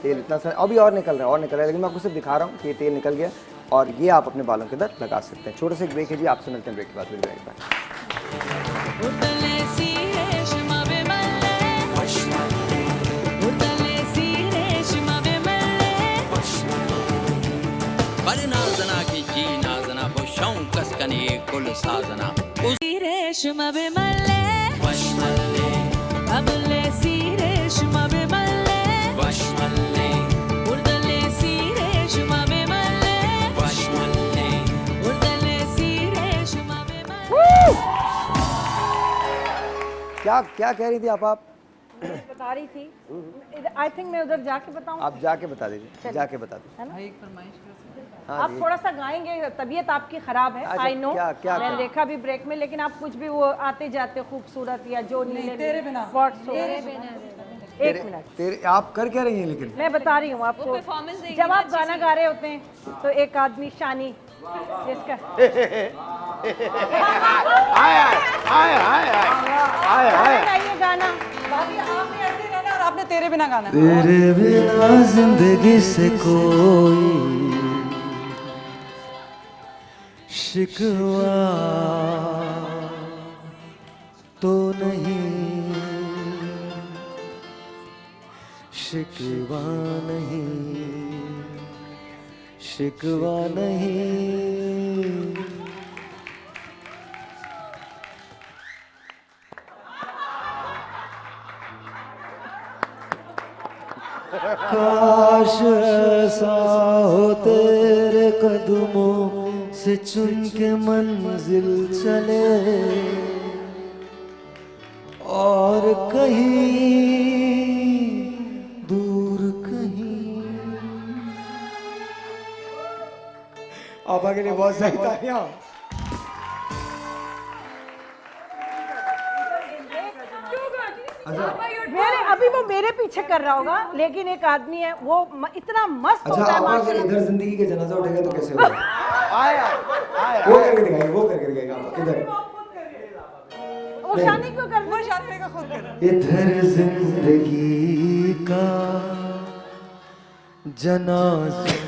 तेल इतना सा अभी और निकल रहा है, लेकिन मैं आपको सिर्फ दिखा रहा हूँ कि ये तेल निकल गया और ये आप अपने बालों के अंदर लगा सकते हैं। छोटे से एक ब्रेक है जी, आपसे मिलते हैं ब्रेक के बाद। फिर ब्रेक बर नाजना की जी नाजना वो शौकस कने कुल साजना రేష్మ విమల్లే वशमल्ले అబులేసి రేష్మ విమల్లే वशमल्ले ఉర్దలేసి రేష్మ విమల్లే वशमल्ले ఉర్దలేసి రేష్మ क्या क्या कह रही थी आप बता रही थी आई थिंक मैं उधर जाके बताऊं आप जाके बता दीजिए, जाके बता दीजिए। है ना? एक फरमाइश कर सकते हैं? हाँ आप जी। थोड़ा सा गाएंगे, तबीयत आपकी खराब है अच्छा, आई नो। क्या मैंने देखा भी ब्रेक में, लेकिन आप कुछ भी वो आते जाते खूबसूरत या जो नीले तेरे बिना। स्पॉट्स हो। तेरे एक मिनट, तेरे आप कर क्या रही हैं लेकिन? मैं बता रही हूँ आपको। जब आप गाना गा रहे होते हैं तो एक आदमी शानी जिसका गाइए गाना। आपने ऐसे रहना और आपने तेरे बिना गाना। तेरे बिना जिंदगी से कोई शिकवा तो नहीं, शिकवा नहीं, शिकवा नहीं। काश ऐसा हो तेरे कदमों से चुन के मंजिल चले और कहीं दूर कहीं। आपा के लिए बहुत सही तालियां। मेरे अभी वो मेरे पीछे कर रहा होगा, लेकिन एक आदमी है वो इतना मस्त अच्छा, होता है आपा अगर माशाल्लाह। इधर जिंदगी के जनाजा उठेगा तो कैसे होगा? वो करके दिखाएगा, वो करके दिखाएगा आपा इधर। वो शानी क्यों कर? वो शानी का खुद कर। इधर जिंदगी का जनाजा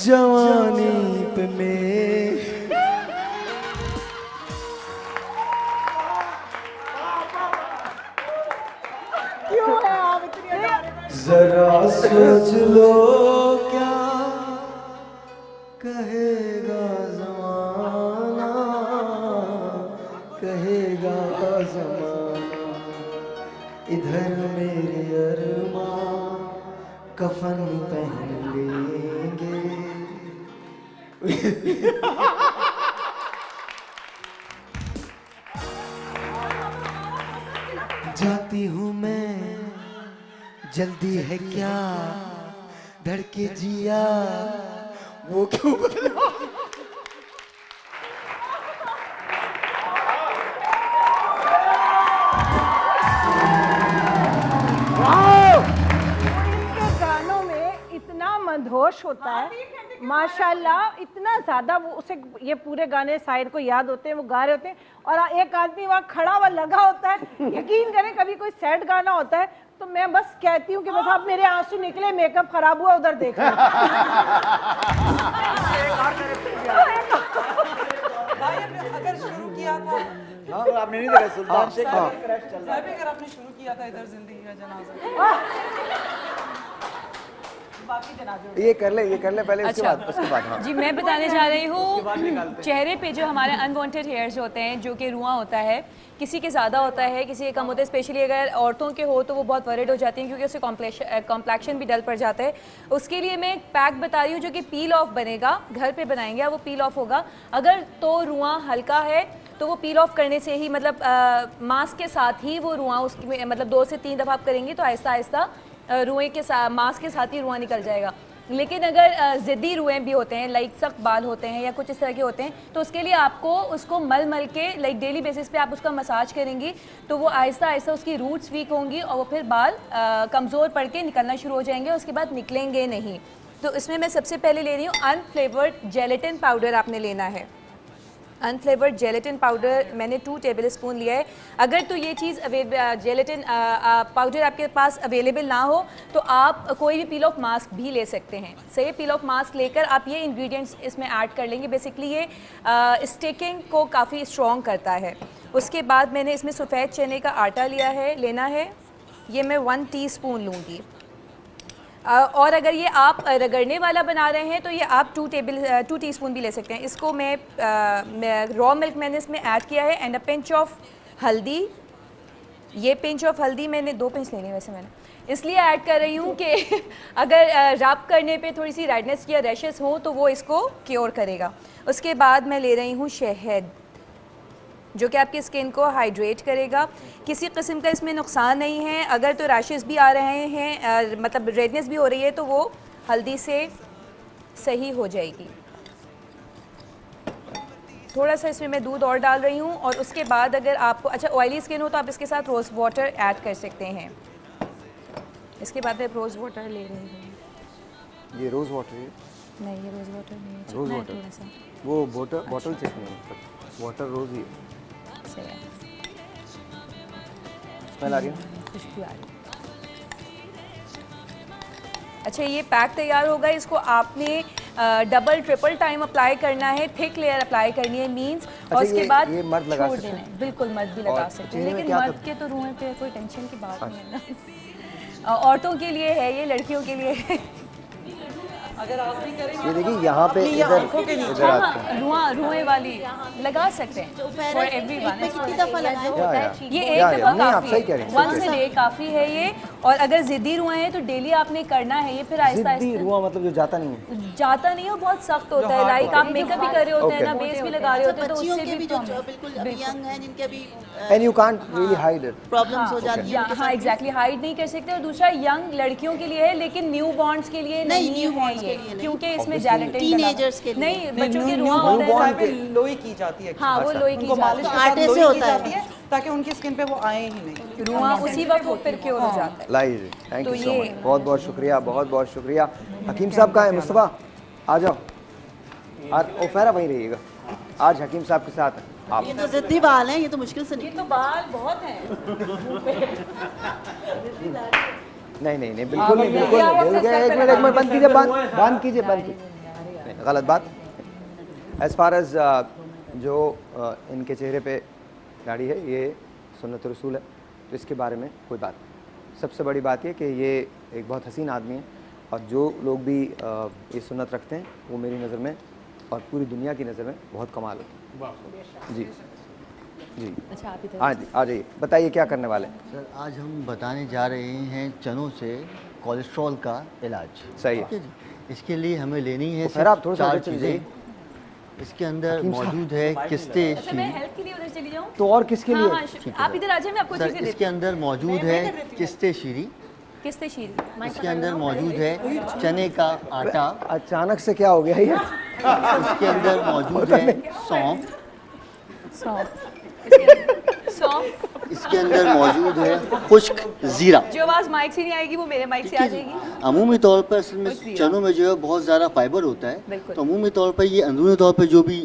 जवानी पे में क्यों है आप इतनी जरा सोच लो क्या कहेगा जमाना, कहेगा जमाना। इधर मेरे अरमां कफन पहन लेंगे। जाती हूँ मैं, जल्दी है क्या, धड़के जिया वो क्यों बोला? इनके गानों में इतना मदहोश होता है माशाल्लाह, इतना ज्यादा वो उसे ये पूरे गाने शायर को याद होते हैं, वो गा रहे होते हैं और एक आदमी वहाँ खड़ा हुआ लगा होता है। यकीन करें कभी कोई सैड गाना होता है तो मैं बस कहती हूँ कि बस आप मेरे आंसू निकले, मेकअप खराब हुआ, उधर देख अगर शुरू किया था आपने नहीं देखा सुल्तान शेख हाँ। क्रैश चल रहा अगर आपने शुरू किया था इधर जिंदगी का जनाजा, बाकी जनाजे ये कर ले पहले, उसके बाद हाँ। जी मैं बताने जा रही हूँ, चेहरे पे जो हमारे अनवांटेड हेयर्स होते हैं, जो कि रुआं होता है, किसी के ज़्यादा होता है, किसी के कम होता है। स्पेशली अगर औरतों के हो तो वो बहुत वरिड हो जाती हैं क्योंकि उससे कॉम्प्लेक्शन भी डल पड़ जाता है। उसके लिए मैं एक पैक बता रही हूँ जो कि पील ऑफ बनेगा, घर पे बनाएंगे, वो पील ऑफ होगा। अगर तो रुआं हल्का है तो वो पील ऑफ करने से ही, मतलब मास्क के साथ ही वो रुआं उसकी मतलब 2 से 3 दफ़ा आप करेंगी तो आहिस्ता आहिस्ता रुएँ के साथ, मास्क के साथ ही रुआं निकल जाएगा। लेकिन अगर ज़िद्दी रुएँ भी होते हैं, लाइक सख्त बाल होते हैं या कुछ इस तरह के होते हैं, तो उसके लिए आपको उसको मल के लाइक डेली बेसिस पे आप उसका मसाज करेंगी तो वो आहिस्ता आहिस्ता उसकी रूट्स वीक होंगी और वो फिर बाल कमज़ोर पड़ के निकलना शुरू हो जाएंगे, उसके बाद निकलेंगे नहीं। तो इसमें मैं सबसे पहले ले रही हूँ अनफ्लेवर्ड जेलेटिन पाउडर। आपने लेना है अनफ्लेवर्ड जेलेटिन पाउडर मैंने 2 टेबल स्पून लिया है। अगर तो ये चीज़ जेलेटिन पाउडर आपके पास अवेलेबल ना हो तो आप कोई भी पील ऑफ मास्क भी ले सकते हैं। सही, पील ऑफ मास्क लेकर आप ये इंग्रेडिएंट्स इसमें ऐड कर लेंगे। बेसिकली ये स्टिकिंग को काफ़ी स्ट्रॉन्ग करता है। उसके बाद मैंने इसमें सफ़ेद चने का आटा लेना है। ये मैं 1 टीस्पून लूँगी। और अगर ये आप रगड़ने वाला बना रहे हैं तो ये आप 2 टीस्पून भी ले सकते हैं। इसको मैं रॉ मिल्क मैंने इसमें ऐड किया है एंड अ पिंच ऑफ हल्दी। ये पिंच ऑफ हल्दी मैंने 2 पिंच लेनी है वैसे मैंने इसलिए ऐड कर रही हूँ कि अगर रब करने पे थोड़ी सी रेडनेस या रैशेस हो तो वो इसको क्योर करेगा। उसके बाद मैं ले रही हूँ शहद, जो कि आपकी स्किन को हाइड्रेट करेगा। किसी किस्म का इसमें नुकसान नहीं है। अगर तो रैशेस भी आ रहे हैं मतलब रेडनेस भी हो रही है तो वो हल्दी से सही हो जाएगी। थोड़ा सा इसमें मैं दूध और डाल रही हूँ। और उसके बाद अगर आपको ऑयली स्किन हो तो आप इसके साथ रोज़ वाटर ऐड कर सकते हैं। इसके बाद मैं रोज़ वाटर ले रही हूँ। ये रोज़ वाटर है? नहीं, ये रोज़ वाटर नहीं है, रोज़ चिकना है वाटर थोड़ा सा। वो बॉटल चेक नहीं है, वाटर रोज़ ही है। स्मेल आ रही है? खुशबू आ रही है। अच्छा, ये पैक तैयार होगा। इसको आपने डबल ट्रिपल टाइम अप्लाई करना है, थिक लेयर अप्लाई करनी है मींस। और उसके बाद ये मर्द लगा छोड़ सकते देना है। बिल्कुल मर्द भी लगा सकते हैं, लेकिन मर्द के तो रूहें पे कोई टेंशन की बात नहीं है ना। औरतों के लिए है ये, लड़कियों के लिए है। अगर आप भी करेंगे ये देखिए यहाँ पे रुएं वाली लगा सकते हैं फॉर एवरीवन। कितनी दफा लगाएं? ये एक दफा काफी है, 1 से डे काफी है ये। और अगर जिद्दी रुआ है तो डेली आपने करना है ये। फिर आहिस्ता आहिस्ता रुआ मतलब जो जाता नहीं है, जाता नहीं है, बहुत सख्त होता है। लाइक आप मेकअप भी कर रहे होते हैं ना, बेस भी लगा रहे होते हैं तो उससे भी बिल्कुल यंग हैं जिनके अभी and you can't really hide it, problems हो जाती हैं। हाँ एग्जैक्टली, हाइड नहीं कर सकते। और दूसरा यंग लड़कियों के लिए है, लेकिन न्यू बॉर्न्स के लिए नहीं है ये, क्योंकि इसमें जेलेटिन टीनेजर्स के लिए नहीं, बच्चों के रुआ होता है। लोई की जाती है। हाँ, वो लोई की जाती है, आटे से होता है ताकि उनकी स्किन पे वो आए ही नहीं। रुआ उसी वक्त वो फिर क्योर हो जाता है। लाइज, थैंक तो यू सो ये- मच, बहुत बहुत शुक्रिया, बहुत बहुत शुक्रिया। हकीम साहब कहाँ है? मुस्तफ़ा आ जाओ। और ओफेरा वहीं रहिएगा, आज हकीम साहब के साथ आप। ये तो जिद्दी बाल हैं, ये तो मुश्किल से नहीं। ये तो बाल बहुत हैं। नहीं नहीं नहीं, बिल्कुल नहीं, बिल्कुल नहीं। एक मिनट बंद कीजिए, बंद कीजिए। गलत बात। एज फार एज जो इनके चेहरे पे दाढ़ी है, ये सुन्नत रसूल है, तो इसके बारे में कोई बात नहीं। सबसे बड़ी बात ये कि ये एक बहुत हसीन आदमी है, और जो लोग भी ये सुन्नत रखते हैं वो मेरी नज़र में और पूरी दुनिया की नज़र में बहुत कमाल होते हैं। जी जी, अच्छा आप इधर हाँ जी, आ जाइए, बताइए क्या करने वाले हैं? सर आज हम बताने जा रहे हैं चनों से कोलेस्ट्रॉल का इलाज। सही है। ठीक है जी। इसके लिए हमें लेनी है फिर आप थोड़ा सा 4 आगे चले चीज़ें। इसके अंदर हकीम साहब। मौजूद है किस्ते अच्छा, मैं हेल्प के लिए उधर चली जाऊँ? तो और किसके लिए? हाँ, आप इधर आ जाइए, मैं आपको सर चीज़ें देती इसके अंदर मौजूद है किस्ते शीरी। किस्ते शीरी। इसके अंदर मौजूद है चने का आटा। अचानक से क्या हो गया ये? इसके अंदर मौजूद है सौंफ। सौंफ। इसके अंदर मौजूद है खुश्क जीरा। जो आवाज़ माइक से नहीं आएगी वो मेरे माइक से आ जाएगी। अमूमी तौर पर असल में चनों में जो है बहुत ज़्यादा फाइबर होता है, बिल्कुल। तो अमूमी तौर पर ये अंदरूनी तौर पर जो भी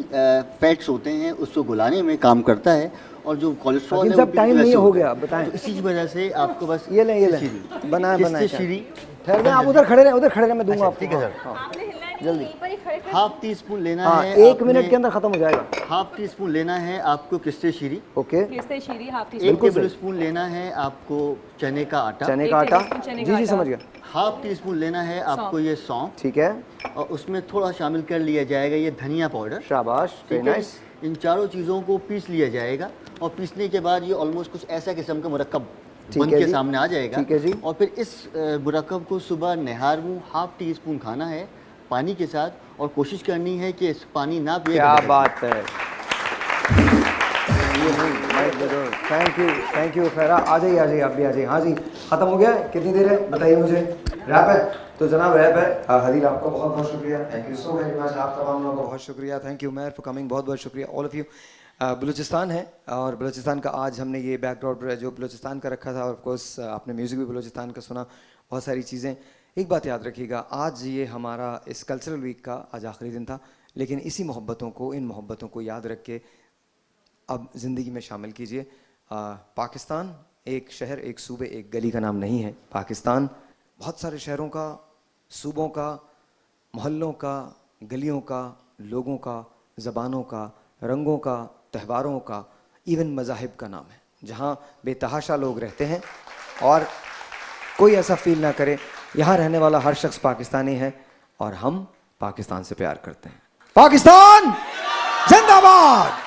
फैट्स होते हैं उसको गुलाने में काम करता है, और जो कोलेस्ट्रॉल है सब टाइम नहीं हो गया, बताएं। तो इसी की वजह से आपको बस ये लें बनाए शीरी। ठहर जाएं, आप उधर खड़े रहे, मैं दूंगा आपको। ठीक है सर, जल्दी। हाफ टी स्पून लेना हाँ, है। 1 मिनट के अंदर खत्म हो जाएगा। हाफ टी स्पून लेना है आपको किस्ते शीरी। ओके। किस्ते शीरी हाफ टी 1 टेबल स्पून लेना है आपको चने का आटा। चने का आटा, जी समझ गया। हाफ टी स्पून लेना है आपको ये सौंफ। ठीक है। और उसमें थोड़ा शामिल कर लिया जाएगा ये धनिया पाउडर। शाबाश, वेरी नाइस। इन चारों चीज़ों को पीस लिया जाएगा, और पीसने के बाद ये ऑलमोस्ट कुछ ऐसा किस्म का मुरक्कब बन के सामने आ जाएगा। ठीक है जी। और फिर इस मुरक्कब को सुबह नहार मुँह हाफ टी स्पून खाना है पानी के साथ, और कोशिश करनी है कि इस पानी ना पिए। क्या बात है, थैंक यू खैरा। आ जाइए आप भी आ जाइए। हाँ जी, ख़त्म हो गया है? कितनी देर है बताइए मुझे? रैप है तो जनाब रैप है। हदीर आपका बहुत बहुत शुक्रिया, thank you so very much. आप तमाम लोगों को बहुत शुक्रिया, थैंक यू मैर फॉर कमिंग, बहुत बहुत शुक्रिया ऑल ऑफ यू। बलूचिस्तान है, और बलूचिस्तान का आज हमने ये बैकड्रॉप जो बलूचिस्तान का रखा था, और ऑफकोर्स आपने म्यूज़िक भी बलूचिस्तान का सुना, बहुत सारी चीज़ें। एक बात याद रखिएगा, आज ये हमारा इस कल्चरल वीक का आज आखिरी दिन था, लेकिन इसी मोहब्बतों को, इन मोहब्बतों को याद रख के अब ज़िंदगी में शामिल कीजिए। पाकिस्तान एक शहर, एक सूबे, एक गली का नाम नहीं है। पाकिस्तान बहुत सारे शहरों का, सूबों का, मोहल्लों का, गलियों का, लोगों का, ज़बानों का, रंगों का, त्योहारों का, इवन मज़ाहिब का नाम है, जहाँ बेतहाशा लोग रहते हैं और कोई ऐसा फील ना करे। यहाँ रहने वाला हर शख्स पाकिस्तानी है और हम पाकिस्तान से प्यार करते हैं। पाकिस्तान जिंदाबाद।